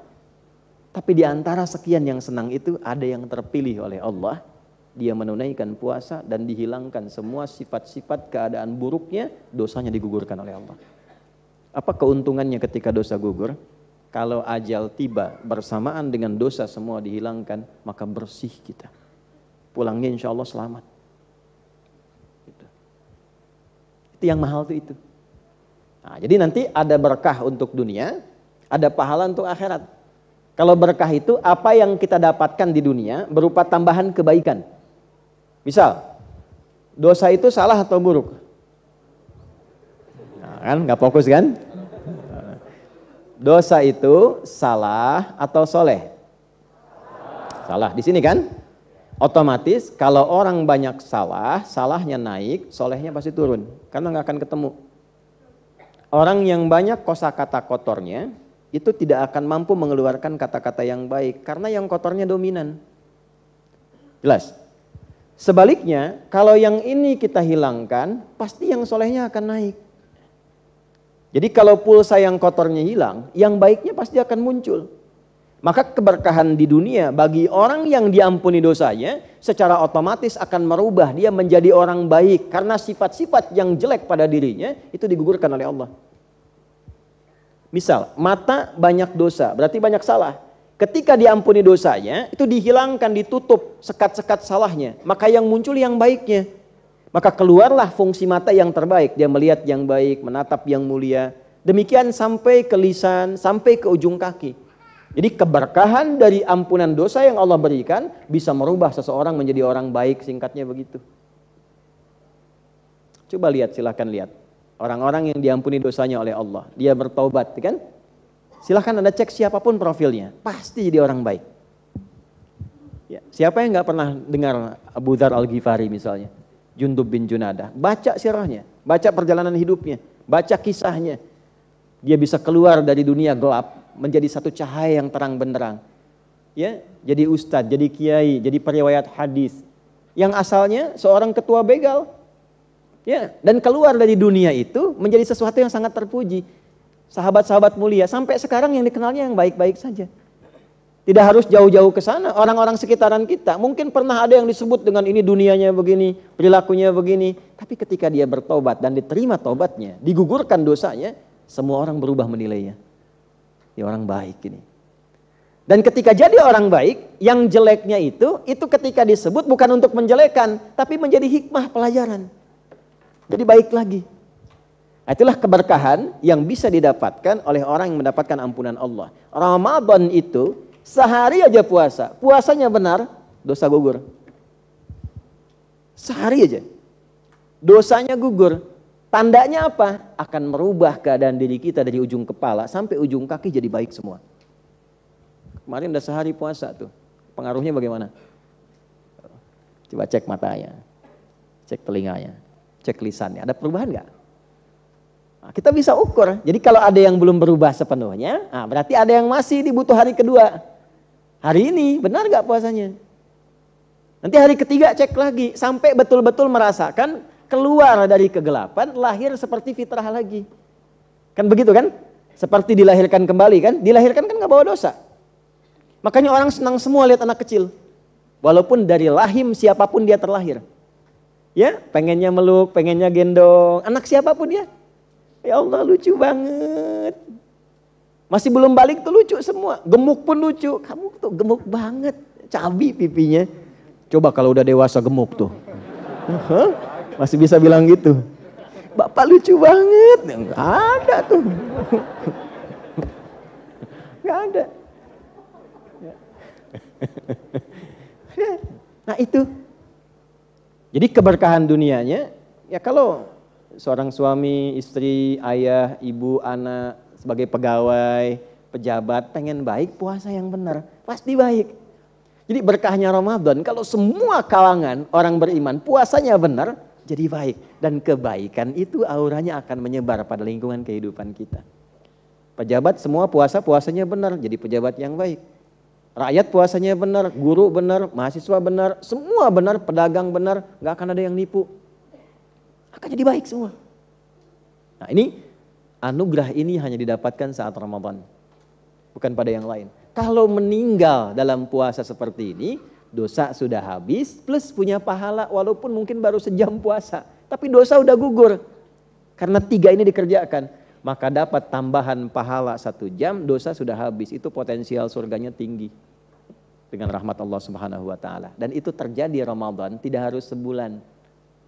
Tapi di antara sekian yang senang itu ada yang terpilih oleh Allah. Dia menunaikan puasa dan dihilangkan semua sifat-sifat keadaan buruknya, dosanya digugurkan oleh Allah. Apa keuntungannya ketika dosa gugur? Kalau ajal tiba bersamaan dengan dosa semua dihilangkan, maka bersih kita. Pulangnya insya Allah selamat. Itu yang mahal itu. Nah, jadi nanti ada berkah untuk dunia, ada pahala untuk akhirat. Kalau berkah itu apa yang kita dapatkan di dunia berupa tambahan kebaikan. Misal, dosa itu salah atau buruk? Nah, kan nggak fokus kan? Dosa itu salah atau soleh? Salah. Di sini kan? Otomatis kalau orang banyak salah, salahnya naik, solehnya pasti turun. Karena nggak akan ketemu. Orang yang banyak kosakata kotornya, itu tidak akan mampu mengeluarkan kata-kata yang baik. Karena yang kotornya dominan. Jelas? Sebaliknya, kalau yang ini kita hilangkan, pasti yang solehnya akan naik. Jadi kalau pulsa yang kotornya hilang, yang baiknya pasti akan muncul. Maka keberkahan di dunia bagi orang yang diampuni dosanya, secara otomatis akan merubah dia menjadi orang baik. Karena sifat-sifat yang jelek pada dirinya, itu digugurkan oleh Allah. Misal, mata banyak dosa, berarti banyak salah. Ketika diampuni dosanya, itu dihilangkan, ditutup sekat-sekat salahnya. Maka yang muncul yang baiknya. Maka keluarlah fungsi mata yang terbaik. Dia melihat yang baik, menatap yang mulia. Demikian sampai ke lisan, sampai ke ujung kaki. Jadi keberkahan dari ampunan dosa yang Allah berikan bisa merubah seseorang menjadi orang baik, singkatnya begitu. Coba lihat, silahkan lihat. Orang-orang yang diampuni dosanya oleh Allah. Dia bertaubat, kan? Silahkan Anda cek siapapun profilnya, pasti jadi orang baik. Ya, siapa yang nggak pernah dengar Abu Dzar Al-Ghifari misalnya, Jundub bin Junadah, baca sirahnya, baca perjalanan hidupnya, baca kisahnya, dia bisa keluar dari dunia gelap menjadi satu cahaya yang terang benderang. Ya, jadi ustadz, jadi kiai, jadi periwayat hadis, yang asalnya seorang ketua begal, Ya, dan keluar dari dunia itu menjadi sesuatu yang sangat terpuji. Sahabat-sahabat mulia sampai sekarang yang dikenalnya yang baik-baik saja. Tidak harus jauh-jauh ke sana, orang-orang sekitaran kita mungkin pernah ada yang disebut dengan ini dunianya begini, perilakunya begini, tapi ketika dia bertobat dan diterima tobatnya, digugurkan dosanya, semua orang berubah menilainya. Ya orang baik ini. Dan ketika jadi orang baik, yang jeleknya itu ketika disebut bukan untuk menjelekan, tapi menjadi hikmah pelajaran. Jadi baik lagi. Itulah keberkahan yang bisa didapatkan oleh orang yang mendapatkan ampunan Allah. Ramadan itu sehari aja puasa, puasanya benar, dosa gugur. Sehari aja, dosanya gugur. Tandanya apa? Akan merubah keadaan diri kita dari ujung kepala sampai ujung kaki jadi baik semua. Kemarin udah sehari puasa tuh, pengaruhnya bagaimana? Coba cek matanya, cek telinganya, cek lisannya, ada perubahan nggak? Nah, kita bisa ukur. Jadi kalau ada yang belum berubah sepenuhnya, nah berarti ada yang masih dibutuh hari kedua. Hari ini benar gak puasanya? Nanti hari ketiga cek lagi. Sampai betul-betul merasakan keluar dari kegelapan, lahir seperti fitrah lagi. Kan begitu kan? Seperti dilahirkan kembali kan? Dilahirkan kan gak bawa dosa. Makanya orang senang semua lihat anak kecil. Walaupun dari rahim siapapun dia terlahir. Ya, pengennya meluk, pengennya gendong. Anak siapapun dia. Ya Allah lucu banget. Masih belum balik tuh lucu semua. Gemuk pun lucu. Kamu tuh gemuk banget. Cabi pipinya. Coba kalau udah dewasa gemuk tuh. Masih bisa bilang gitu. Bapak lucu banget. Nggak ada tuh. Nggak ada. Nah itu. Jadi keberkahan dunianya. Ya kalau seorang suami, istri, ayah, ibu, anak, sebagai pegawai, pejabat, pengen baik, puasa yang benar, pasti baik. Jadi berkahnya Ramadan, kalau semua kalangan orang beriman, puasanya benar, jadi baik. Dan kebaikan itu auranya akan menyebar pada lingkungan kehidupan kita. Pejabat semua puasanya benar, jadi pejabat yang baik. Rakyat puasanya benar, guru benar, mahasiswa benar, semua benar, pedagang benar, gak akan ada yang nipu. Akan jadi baik semua. Nah ini, anugerah ini hanya didapatkan saat Ramadan, bukan pada yang lain. Kalau meninggal dalam puasa seperti ini, dosa sudah habis, plus punya pahala walaupun mungkin baru sejam puasa. Tapi dosa udah gugur. Karena 3 ini dikerjakan, maka dapat tambahan pahala 1 jam, dosa sudah habis. Itu potensial surganya tinggi. Dengan rahmat Allah Subhanahu wa Ta'ala. Dan itu terjadi Ramadan, tidak harus sebulan.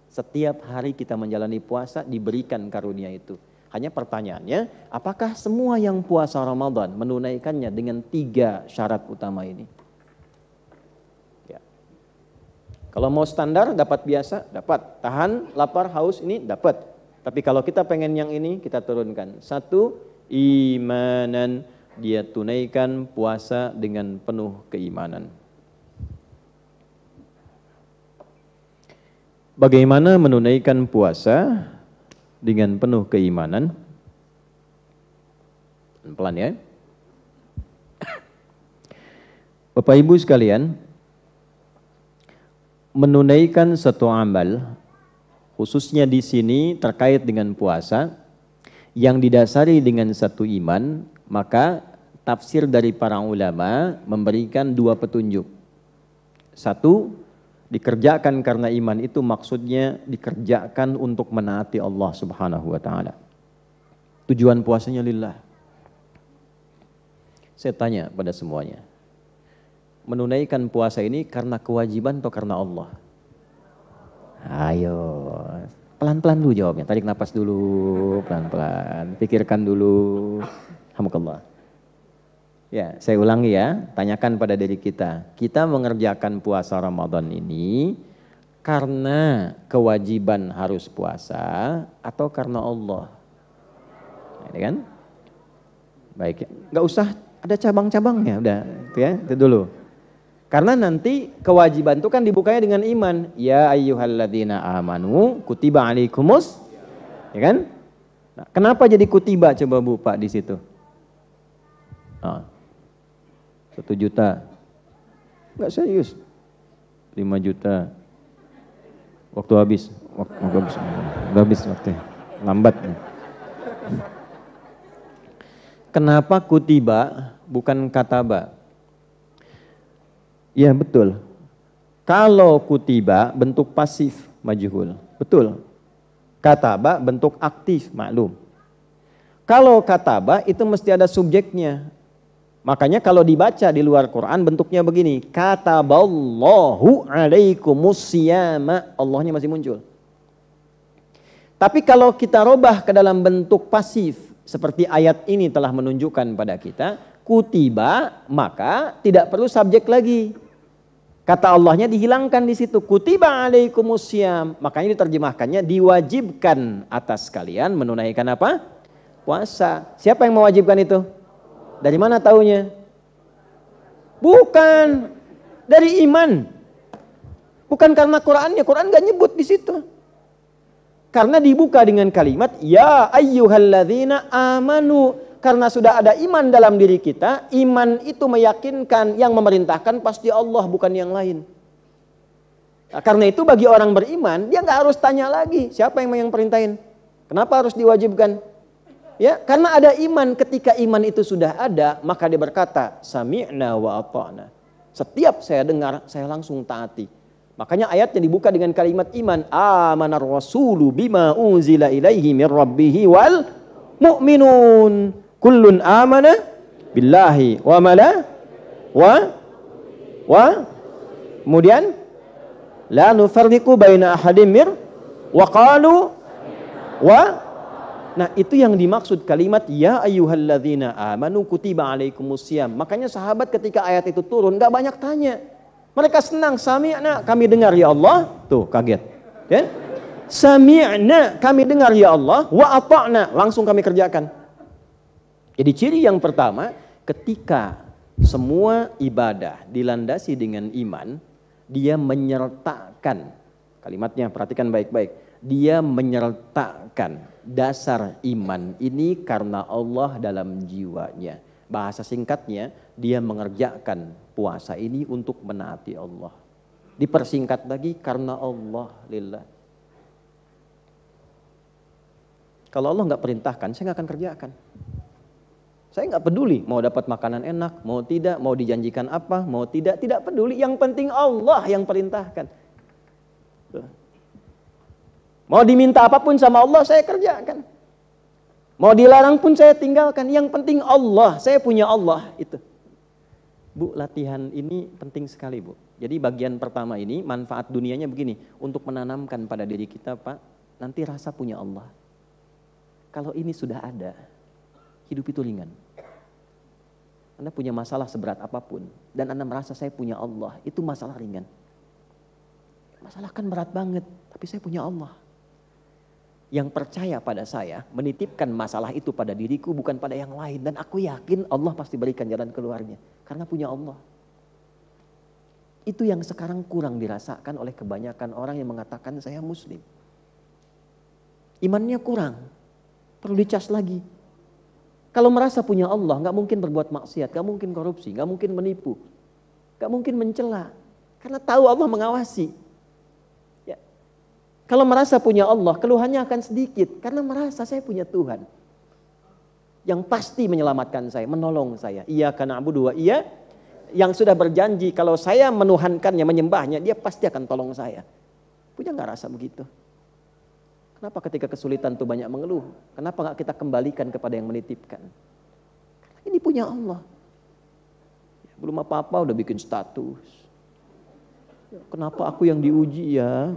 Setiap hari kita menjalani puasa diberikan karunia itu. Hanya pertanyaannya, apakah semua yang puasa Ramadan menunaikannya dengan 3 syarat utama ini? Ya. Kalau mau standar, dapat biasa, dapat. Tahan, lapar, haus, ini dapat. Tapi kalau kita pengen yang ini, kita turunkan. 1, imanan, dia tunaikan puasa dengan penuh keimanan. Bagaimana menunaikan puasa dengan penuh keimanan? Pelan ya. Bapak Ibu sekalian, menunaikan satu amal, khususnya di sini terkait dengan puasa, yang didasari dengan satu iman, maka tafsir dari para ulama memberikan 2 petunjuk. 1, dikerjakan karena iman itu maksudnya dikerjakan untuk menaati Allah Subhanahu wa Ta'ala. Tujuan puasanya lillah. Saya tanya pada semuanya, menunaikan puasa ini karena kewajiban atau karena Allah? Ayo, pelan-pelan dulu jawabnya. Tarik napas dulu, pelan-pelan. Pikirkan dulu. Alhamdulillah. Ya, saya ulangi ya, tanyakan pada diri kita. Kita mengerjakan puasa Ramadan ini karena kewajiban harus puasa atau karena Allah? Ini kan? Baik ya. Nggak usah ada cabang-cabangnya, udah itu ya, itu dulu. Karena nanti kewajiban itu kan dibukanya dengan iman. Ya ayyuhalladzina amanu kutiba alaikumus, ya kan? Nah, kenapa jadi kutiba coba Bu Pak di situ? 1 juta, nggak serius, 5 juta, Waktu habis. Waktu habis. Udah habis waktunya. Lambat. Kenapa kutiba bukan kataba? Ya betul. Kalau kutiba bentuk pasif majhul. Betul. Kataba bentuk aktif maklum. Kalau kataba itu mesti ada subjeknya. Makanya kalau dibaca di luar Quran bentuknya begini. Kataballahu alaikumusiyama. Allahnya masih muncul. Tapi kalau kita robah ke dalam bentuk pasif. Seperti ayat ini telah menunjukkan pada kita. Kutiba maka tidak perlu subjek lagi. Kata Allahnya dihilangkan di situ. Kutiba alaikumusiyam. Makanya diterjemahkannya diwajibkan atas kalian menunaikan apa? Puasa. Siapa yang mewajibkan itu? Dari mana taunya? Bukan dari iman. Bukan karena Qurannya. Quran gak nyebut di situ. Karena dibuka dengan kalimat ya ayyuhalladzina amanu. Karena sudah ada iman dalam diri kita, iman itu meyakinkan yang memerintahkan pasti Allah bukan yang lain. Nah, karena itu bagi orang beriman dia nggak harus tanya lagi siapa yang perintahin. Kenapa harus diwajibkan? Ya, karena ada iman. Ketika iman itu sudah ada, maka dia berkata, sami'na wa ata'na. Setiap saya dengar, saya langsung taati. Makanya ayatnya dibuka dengan kalimat iman. Amanar rasulu bima unzila ilaihi min rabbihi wal mu'minun. Kullun amana billahi wa mala wa kemudian la nufarriqu baina ahadim mir wa qalu wa. Nah itu yang dimaksud kalimat ya ayyuhalladzina amanu kutiba alaikumusiyam. Makanya sahabat ketika ayat itu turun gak banyak tanya. Mereka senang, sami'na kami dengar ya Allah. Tuh kaget ya? Sami'na kami dengar ya Allah. Wa ata'na langsung kami kerjakan. Jadi ciri yang pertama ketika semua ibadah dilandasi dengan iman. Dia menyertakan. Kalimatnya perhatikan baik-baik. Dia menyertakan dasar iman ini karena Allah dalam jiwanya. Bahasa singkatnya, dia mengerjakan puasa ini untuk menaati Allah. Dipersingkat lagi karena Allah lillah. Kalau Allah nggak perintahkan, saya nggak akan kerjakan. Saya nggak peduli mau dapat makanan enak, mau tidak, mau dijanjikan apa, mau tidak peduli. Yang penting Allah yang perintahkan. Mau diminta apapun sama Allah saya kerjakan. Mau dilarang pun saya tinggalkan. Yang penting Allah, saya punya Allah itu. Bu, latihan ini penting sekali Bu. Jadi bagian pertama ini manfaat dunianya begini. Untuk menanamkan pada diri kita Pak, nanti rasa punya Allah. Kalau ini sudah ada, hidup itu ringan. Anda punya masalah seberat apapun. Dan Anda merasa saya punya Allah, itu masalah ringan. Masalah kan berat banget, tapi saya punya Allah. Yang percaya pada saya menitipkan masalah itu pada diriku bukan pada yang lain. Dan aku yakin Allah pasti berikan jalan keluarnya. Karena punya Allah. Itu yang sekarang kurang dirasakan oleh kebanyakan orang yang mengatakan saya muslim. Imannya kurang. Perlu dicas lagi. Kalau merasa punya Allah gak mungkin berbuat maksiat. Gak mungkin korupsi. Gak mungkin menipu. Gak mungkin mencela. Karena tahu Allah mengawasi. Kalau merasa punya Allah, keluhannya akan sedikit. Karena merasa saya punya Tuhan. Yang pasti menyelamatkan saya, menolong saya. Iyyaka na'budu wa iya. Yang sudah berjanji, kalau saya menuhankannya, menyembahnya, dia pasti akan tolong saya. Punya gak rasa begitu? Kenapa ketika kesulitan itu banyak mengeluh? Kenapa gak kita kembalikan kepada yang menitipkan? Karena ini punya Allah. Belum apa-apa udah bikin status. Kenapa aku yang diuji ya?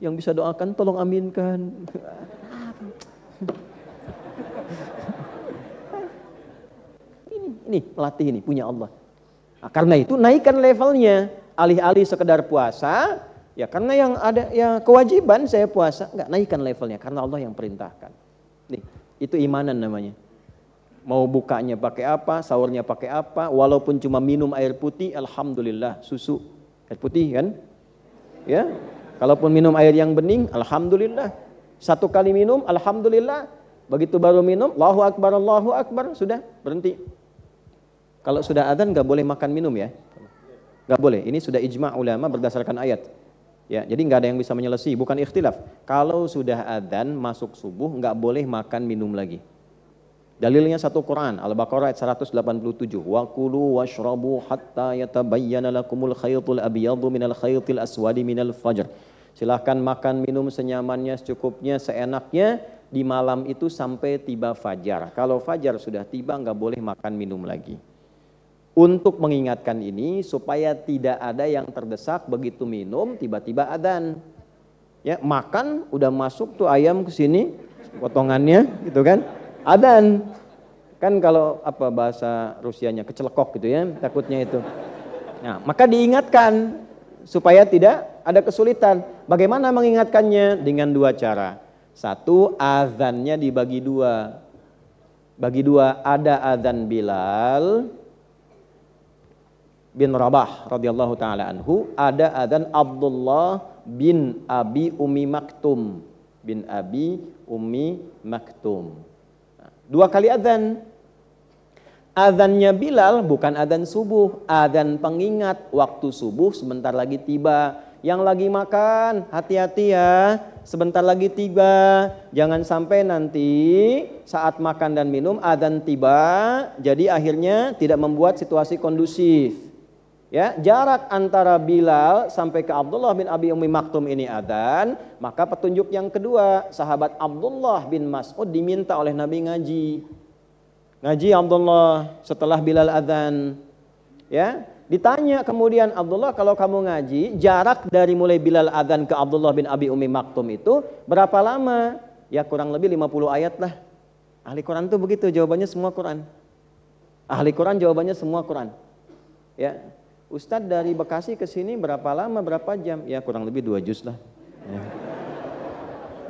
Yang bisa doakan tolong aminkan. Ini pelatih ini punya Allah. Nah, karena itu naikkan levelnya. Alih-alih sekedar puasa, ya karena yang ada ya kewajiban saya puasa, enggak, naikkan levelnya karena Allah yang perintahkan. Nih, itu imanan namanya. Mau bukanya pakai apa, sahurnya pakai apa, walaupun cuma minum air putih, alhamdulillah, susu. Air putih kan? Ya. Kalaupun minum air yang bening, alhamdulillah. Satu kali minum, alhamdulillah. Begitu baru minum, Allahu Akbar, sudah berhenti. Kalau sudah adzan gak boleh makan minum ya. Gak boleh, ini sudah ijma' ulama berdasarkan ayat. Ya, jadi nggak ada yang bisa menyelesaikan, bukan ikhtilaf. Kalau sudah adzan masuk subuh nggak boleh makan minum lagi. Dalilnya satu Quran, Al-Baqarah ayat 187. Wa kulu washrabu hatta yatabayyana lakumul khaytul abyadu minal khaytil aswadi minal fajr. Silahkan makan minum senyamannya, secukupnya, seenaknya di malam itu sampai tiba fajar. Kalau fajar sudah tiba nggak boleh makan minum lagi. Untuk mengingatkan ini supaya tidak ada yang terdesak begitu minum tiba-tiba adzan. Ya, makan udah masuk tuh ayam ke sini potongannya gitu kan. Adzan. Kan kalau apa bahasa Rusianya kecelekok gitu ya, takutnya itu. Nah, maka diingatkan supaya tidak ada kesulitan. Bagaimana mengingatkannya? Dengan dua cara. Satu, azannya dibagi dua. Bagi dua, ada azan Bilal bin Rabah radhiyallahu taala anhu, ada adzan Abdullah bin Abi Ummi Maktum bin Abi Ummi Maktum. Dua kali adzan. Adzannya Bilal bukan adzan subuh, adzan pengingat waktu subuh sebentar lagi tiba. Yang lagi makan, hati-hati ya, sebentar lagi tiba. Jangan sampai nanti saat makan dan minum adzan tiba, jadi akhirnya tidak membuat situasi kondusif. Ya, jarak antara Bilal sampai ke Abdullah bin Abi Ummi Maktum ini adzan, maka petunjuk yang kedua, sahabat Abdullah bin Mas'ud diminta oleh Nabi ngaji. Ngaji Abdullah setelah Bilal adzan. Ya, ditanya kemudian Abdullah, kalau kamu ngaji, jarak dari mulai Bilal adzan ke Abdullah bin Abi Ummi Maktum itu berapa lama? Ya kurang lebih 50 ayat lah. Ahli Quran tuh begitu, jawabannya semua Quran. Ahli Quran jawabannya semua Quran. Ya. Ustadz dari Bekasi ke sini berapa lama, berapa jam? Ya kurang lebih 2 juz lah. Ya.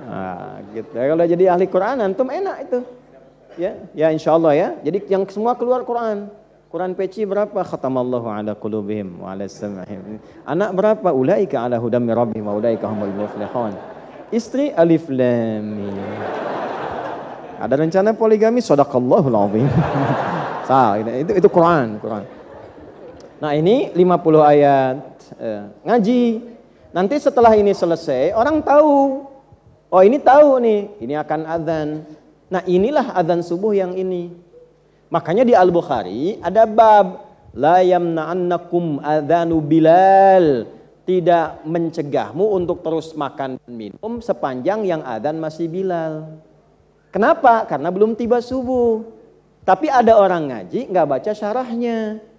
Nah, gitu. Kalau jadi ahli Quran antum enak itu. Ya insya Allah ya. Jadi yang semua keluar Quran. Quran peci berapa? Khatamallahu ala qulubihim wa ala sam'ihim. Anak berapa? Ulaika ala hudam min rabbihim wa ulaika humul muflihun. Istri alif lam mim. Ada rencana poligami, shadaqallahul azim. Itu Quran. Nah ini 50 ayat ngaji. Nanti setelah ini selesai orang tahu. Oh ini tahu nih, ini akan adzan. Nah inilah adzan subuh yang ini. Makanya di Al-Bukhari ada bab la yamna'annakum adzanu Bilal. Tidak mencegahmu untuk terus makan dan minum sepanjang yang adzan masih Bilal. Kenapa? Karena belum tiba subuh. Tapi ada orang ngaji nggak baca syarahnya.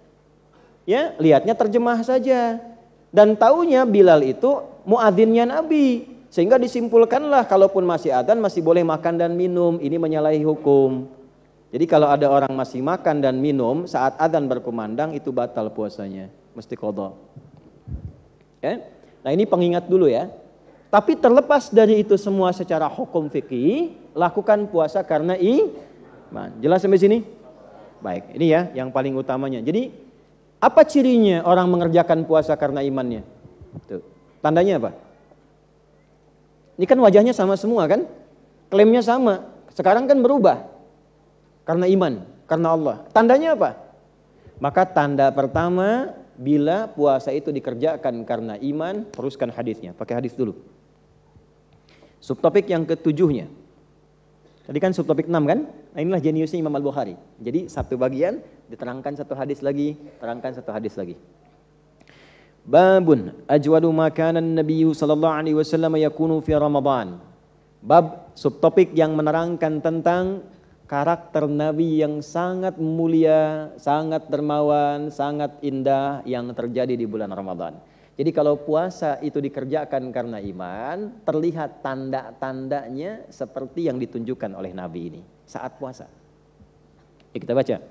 Ya, lihatnya terjemah saja. Dan taunya Bilal itu muadzinnya Nabi. Sehingga disimpulkanlah kalaupun masih adzan masih boleh makan dan minum. Ini menyalahi hukum. Jadi kalau ada orang masih makan dan minum saat adzan berkumandang itu batal puasanya. Mesti qadha. Ya? Nah ini pengingat dulu ya. Tapi terlepas dari itu semua secara hukum fikih, lakukan puasa karena iman. Jelas sampai sini? Baik, ini ya yang paling utamanya. Jadi apa cirinya orang mengerjakan puasa karena imannya? Tuh. Tandanya apa? Ini kan wajahnya sama semua kan? Klaimnya sama. Sekarang kan berubah. Karena iman, karena Allah. Tandanya apa? Maka tanda pertama bila puasa itu dikerjakan karena iman, teruskan hadisnya. Pakai hadis dulu. Subtopik yang ketujuhnya. Tadi kan subtopik 6 kan? Nah inilah jeniusnya Imam Al-Bukhari. Jadi satu bagian diterangkan satu hadis lagi, terangkan satu hadis lagi. Babun ajwadu makanan Nabi sallallahu alaihi wasallam yakunu fi Ramadan. Bab subtopik yang menerangkan tentang karakter Nabi yang sangat mulia, sangat dermawan, sangat indah yang terjadi di bulan Ramadan. Jadi kalau puasa itu dikerjakan karena iman, terlihat tanda-tandanya seperti yang ditunjukkan oleh Nabi ini saat puasa. Ya, kita baca.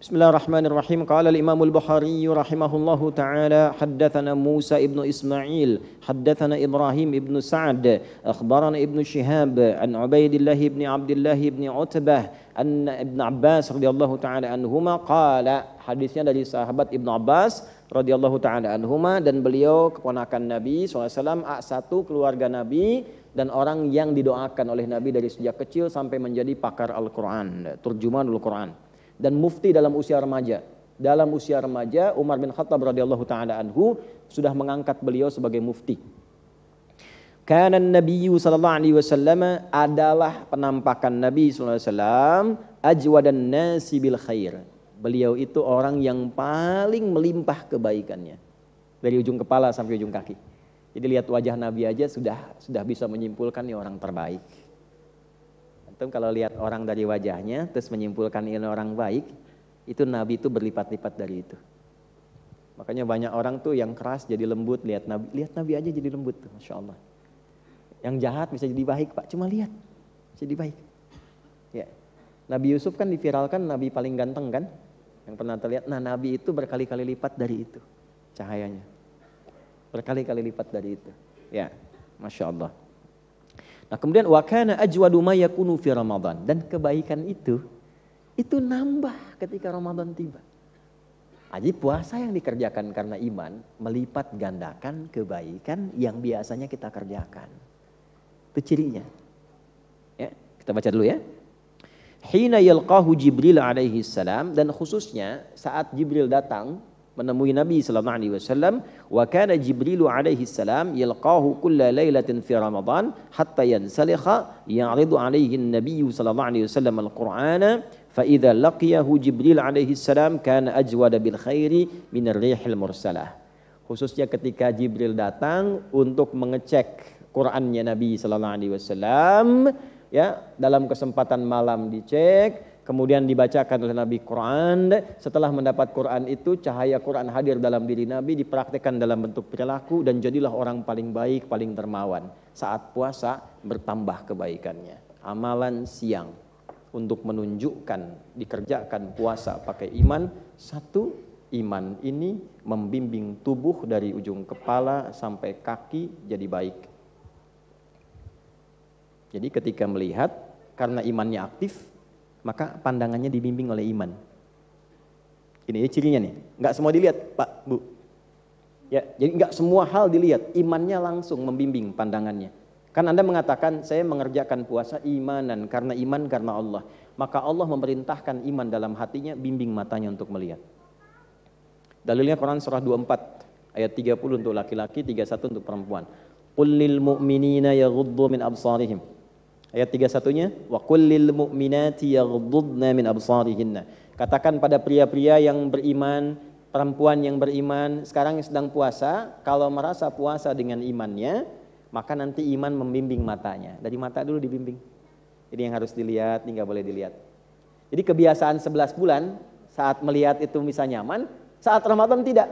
Bismillahirrahmanirrahim. Qala al-Imam al-Bukhari rahimahullahu taala haddatsana Musa ibnu Ismail, haddatsana Ibrahim ibnu Sa'd, akhbarana Ibnu Shihab an Ubaidillah ibn Abdullah ibn Utbah an Ibn Abbas radhiyallahu taala anhuma qala. Hadisnya dari sahabat Ibnu Abbas radhiyallahu taala anhuma, dan beliau keponakan Nabi SAW, satu keluarga Nabi dan orang yang didoakan oleh Nabi dari sejak kecil sampai menjadi pakar Al-Quran, turjumanul Quran dan mufti dalam usia remaja. Dalam usia remaja, Umar bin Khattab radhiyallahu taala anhu sudah mengangkat beliau sebagai mufti. Kana Nabi sallallahu alaihi wasallam adalah penampakan Nabi sallallahu alaihi wasallam ajwadan nasi bil khair. Beliau itu orang yang paling melimpah kebaikannya. Dari ujung kepala sampai ujung kaki. Jadi lihat wajah Nabi aja sudah bisa menyimpulkan ini orang terbaik. Antum kalau lihat orang dari wajahnya terus menyimpulkan ini orang baik, itu Nabi itu berlipat-lipat dari itu. Makanya banyak orang tuh yang keras jadi lembut, lihat Nabi aja jadi lembut tuh, Masya Allah. Yang jahat bisa jadi baik Pak, cuma lihat bisa jadi baik. Ya. Nabi Yusuf kan diviralkan Nabi paling ganteng kan, yang pernah terlihat. Nah Nabi itu berkali-kali lipat dari itu cahayanya, berkali-kali lipat dari itu. Ya, Masya Allah. Nah kemudian wa kana ajwadu ma yakunu fi Ramadan, dan kebaikan itu nambah ketika Ramadan tiba. Jadi puasa yang dikerjakan karena iman melipat gandakan kebaikan yang biasanya kita kerjakan. Itu cirinya. Ya, kita baca dulu ya. Hina yalqahu Jibril alaihi salam, dan khususnya saat Jibril datang menemui Nabi sallallahu alaihi wasallam, wa kana Jibril alaihi salam yalqahu kulla lailatin fi Ramadan hatta yansalikha ya'ridu alaihi an-nabiy sallallahu alaihi wasallam al-Qur'ana fa idza laqiyahu Jibril alaihi salam kana ajwada bil khairi min ar-rihil mursalah. Khususnya ketika Jibril datang untuk mengecek Qur'annya Nabi sallallahu alaihi wasallam, ya, dalam kesempatan malam dicek, kemudian dibacakan oleh Nabi Quran. Setelah mendapat Quran itu, cahaya Quran hadir dalam diri Nabi, dipraktikkan dalam bentuk perilaku, dan jadilah orang paling baik, paling dermawan. Saat puasa bertambah kebaikannya. Amalan siang untuk menunjukkan dikerjakan puasa pakai iman. Satu, iman ini membimbing tubuh dari ujung kepala sampai kaki jadi baik. Jadi ketika melihat, karena imannya aktif, maka pandangannya dibimbing oleh iman. Ini cirinya nih, nggak semua dilihat Pak, Bu. Ya, jadi nggak semua hal dilihat, imannya langsung membimbing pandangannya. Kan Anda mengatakan, saya mengerjakan puasa imanan, karena iman karena Allah. Maka Allah memerintahkan iman dalam hatinya, bimbing matanya untuk melihat. Dalilnya Quran surah 24, ayat 30 untuk laki-laki, 31 untuk perempuan. Qul lil mu'minina yaghuddu min absarihim. Ayat 31-nya, wa kullil mu'minati yaghdudna min absarihinna. Katakan pada pria-pria yang beriman, perempuan yang beriman, sekarang yang sedang puasa, kalau merasa puasa dengan imannya, maka nanti iman membimbing matanya. Dari mata dulu dibimbing. Ini yang harus dilihat, ini nggak boleh dilihat. Jadi kebiasaan 11 bulan, saat melihat itu bisa nyaman, saat Ramadan tidak.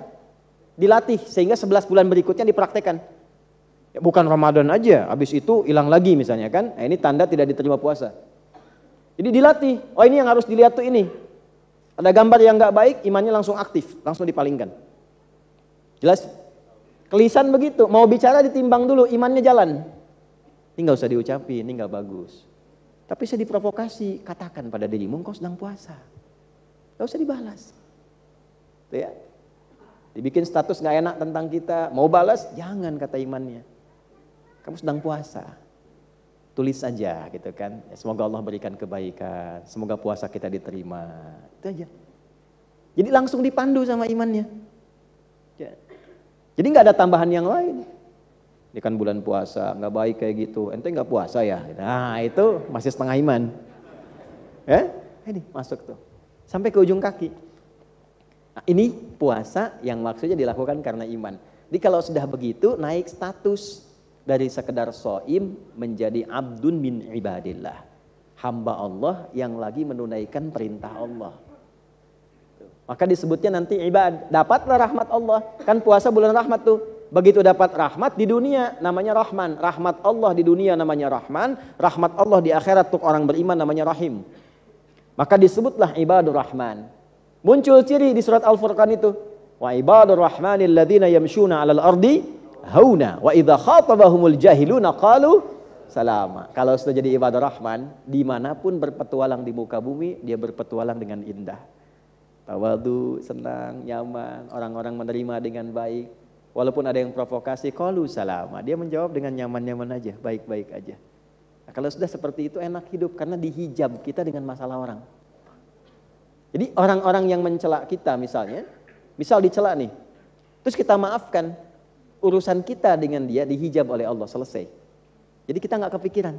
Dilatih, sehingga 11 bulan berikutnya dipraktekkan. Ya, bukan Ramadan aja, habis itu hilang lagi misalnya kan. Nah, ini tanda tidak diterima puasa. Jadi dilatih. Oh ini yang harus dilihat tuh ini. Ada gambar yang nggak baik, imannya langsung aktif, langsung dipalingkan. Jelas? Kelisan begitu. Mau bicara ditimbang dulu, imannya jalan. Ini nggak usah diucapin, ini nggak bagus. Tapi saya diprovokasi, katakan pada dirimu, engkau sedang puasa. Nggak usah dibalas. Tuh ya. Dibikin status nggak enak tentang kita, mau balas, jangan kata imannya. Kamu sedang puasa, tulis saja gitu kan. Ya, semoga Allah berikan kebaikan, semoga puasa kita diterima, itu aja. Jadi langsung dipandu sama imannya. Ya. Jadi nggak ada tambahan yang lain. Ini kan bulan puasa, nggak baik kayak gitu. Ente nggak puasa ya? Nah itu masih setengah iman. Ini masuk tuh, sampai ke ujung kaki. Nah, ini puasa yang maksudnya dilakukan karena iman. Jadi kalau sudah begitu, naik status. Dari sekedar so'im menjadi abdun min ibadillah. Hamba Allah yang lagi menunaikan perintah Allah. Maka disebutnya nanti ibad. Dapatlah rahmat Allah. Kan puasa bulan rahmat tuh. Begitu dapat rahmat di dunia namanya Rahman. Rahmat Allah di dunia namanya Rahman. Rahmat Allah di akhirat untuk orang beriman namanya Rahim. Maka disebutlah ibadur Rahman. Muncul ciri di surat Al-Furqan itu. Wa ibadur Rahmanil ladzina yamshuna 'alal ardi hauna wa idza khatabahumul jahiluna qalu salama. Kalau sudah jadi ibadah Rahman, dimanapun berpetualang di muka bumi, dia berpetualang dengan indah. Tawadu, senang, nyaman, orang-orang menerima dengan baik. Walaupun ada yang provokasi, qalu salama. Dia menjawab dengan nyaman-nyaman aja, baik-baik aja. Nah, kalau sudah seperti itu enak hidup, karena dihijab kita dengan masalah orang. Jadi orang-orang yang mencela kita misalnya, misal dicela nih, terus kita maafkan, urusan kita dengan dia dihijab oleh Allah, selesai. Jadi kita nggak kepikiran.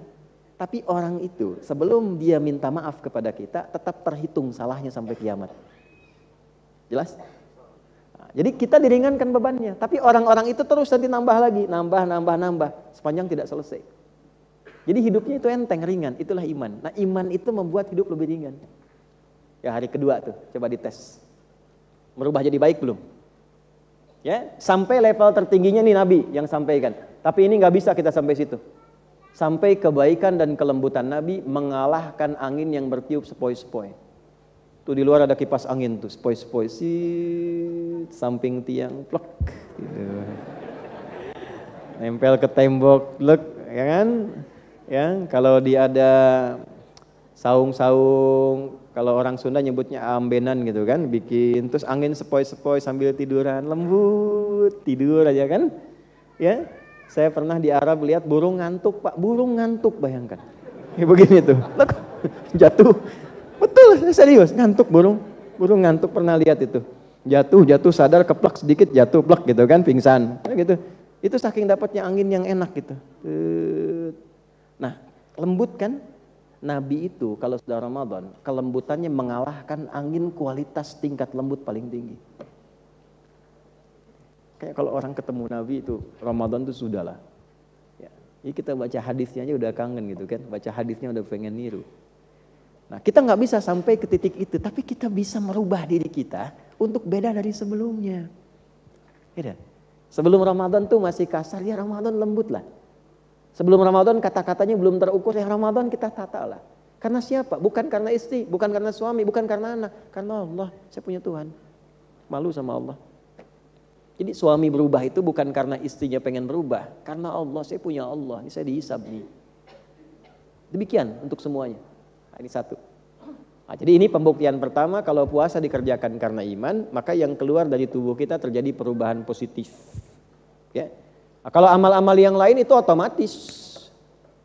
Tapi orang itu sebelum dia minta maaf kepada kita, tetap terhitung salahnya sampai kiamat. Jelas? Nah, jadi kita diringankan bebannya. Tapi orang-orang itu terus nanti nambah lagi, nambah, sepanjang tidak selesai. Jadi hidupnya itu enteng, ringan. Itulah iman. Nah, iman itu membuat hidup lebih ringan. Ya, hari kedua tuh, coba dites. Merubah jadi baik belum? Ya, sampai level tertingginya nih Nabi yang sampaikan. Tapi ini nggak bisa kita sampai situ. Sampai kebaikan dan kelembutan Nabi mengalahkan angin yang bertiup sepoi-sepoi. Tuh di luar ada kipas angin tuh, sepoi-sepoi, samping tiang, plek, gitu. Nempel ke tembok, plek, ya kan? Ya, kalau dia ada saung-saung, kalau orang Sunda nyebutnya ambenan gitu kan, bikin terus angin sepoi-sepoi sambil tiduran, lembut, tidur aja kan? Ya. Saya pernah di Arab lihat burung ngantuk, Pak. Burung ngantuk, bayangkan. Ya begini tuh. Jatuh. Betul, serius. Ngantuk burung. Burung ngantuk, pernah lihat itu. Jatuh, sadar, keplak sedikit, jatuh, plak gitu kan, pingsan. Gitu. Itu saking dapatnya angin yang enak gitu. Nah, lembut kan? Nabi itu kalau sudah Ramadan, kelembutannya mengalahkan angin kualitas tingkat lembut paling tinggi. Kayak kalau orang ketemu Nabi itu Ramadan itu sudahlah. Ya. Jadi kita baca hadisnya aja udah kangen gitu kan, baca hadisnya udah pengen niru. Nah, kita nggak bisa sampai ke titik itu, tapi kita bisa merubah diri kita untuk beda dari sebelumnya. Ya, sebelum Ramadan tuh masih kasar, ya Ramadan lembut lah. Sebelum Ramadan kata-katanya belum terukur, ya Ramadan kita tata lah. Karena siapa? Bukan karena istri, bukan karena suami, bukan karena anak, karena Allah. Saya punya Tuhan. Malu sama Allah. Jadi suami berubah itu bukan karena istrinya pengen berubah, karena Allah, saya punya Allah, ini saya dihisab nih. Demikian untuk semuanya. Nah, ini satu. Nah, jadi ini pembuktian pertama, kalau puasa dikerjakan karena iman, maka yang keluar dari tubuh kita terjadi perubahan positif. Ya. Nah, kalau amal-amal yang lain itu otomatis.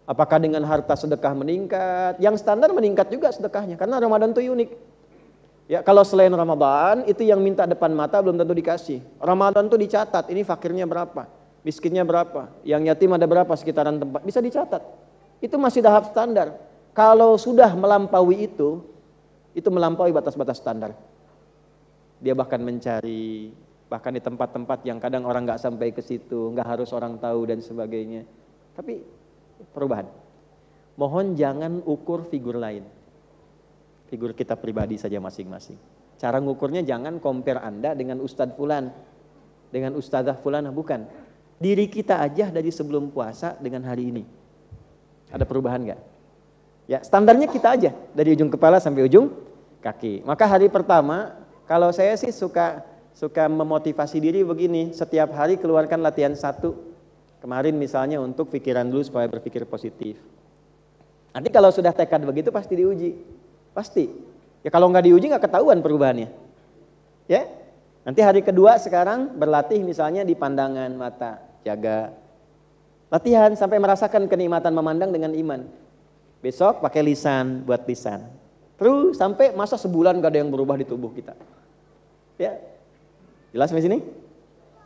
Apakah dengan harta sedekah meningkat? Yang standar meningkat juga sedekahnya, karena Ramadan itu unik. Ya, kalau selain Ramadan itu yang minta depan mata belum tentu dikasih. Ramadan tuh dicatat, ini fakirnya berapa, miskinnya berapa, yang yatim ada berapa sekitaran tempat, bisa dicatat. Itu masih tahap standar. Kalau sudah melampaui itu melampaui batas-batas standar. Dia bahkan mencari, bahkan di tempat-tempat yang kadang orang nggak sampai ke situ, nggak harus orang tahu dan sebagainya. Tapi perubahan. Mohon jangan ukur figur lain. Figur kita pribadi saja masing-masing. Cara ngukurnya jangan compare Anda dengan Ustadz Fulan, dengan Ustadzah Fulana, bukan. Diri kita aja dari sebelum puasa dengan hari ini. Ada perubahan nggak? Ya, standarnya kita aja dari ujung kepala sampai ujung kaki. Maka hari pertama, kalau saya sih suka memotivasi diri begini, setiap hari keluarkan latihan 1. Kemarin misalnya untuk pikiran dulu supaya berpikir positif. Nanti kalau sudah tekad begitu pasti diuji. Pasti. Ya kalau nggak diuji nggak ketahuan perubahannya. Ya. Nanti hari kedua sekarang berlatih misalnya di pandangan mata, jaga. Latihan sampai merasakan kenikmatan memandang dengan iman. Besok pakai lisan, buat lisan. Terus sampai masa sebulan nggak ada yang berubah di tubuh kita. Ya. Jelas sampai sini?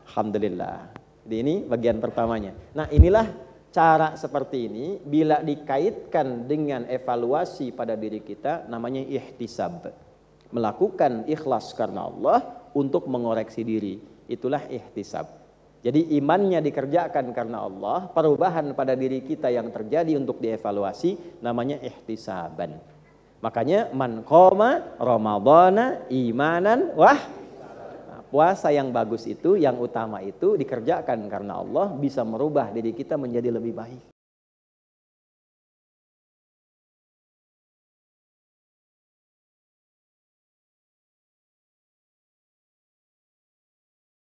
Alhamdulillah. Jadi ini bagian pertamanya. Nah, inilah cara seperti ini bila dikaitkan dengan evaluasi pada diri kita namanya ihtisab. Melakukan ikhlas karena Allah untuk mengoreksi diri. Itulah ihtisab. Jadi imannya dikerjakan karena Allah, perubahan pada diri kita yang terjadi untuk dievaluasi namanya ihtisaban. Makanya man qoma ramadhana imanan puasa yang bagus itu, yang utama itu dikerjakan karena Allah bisa merubah diri kita menjadi lebih baik.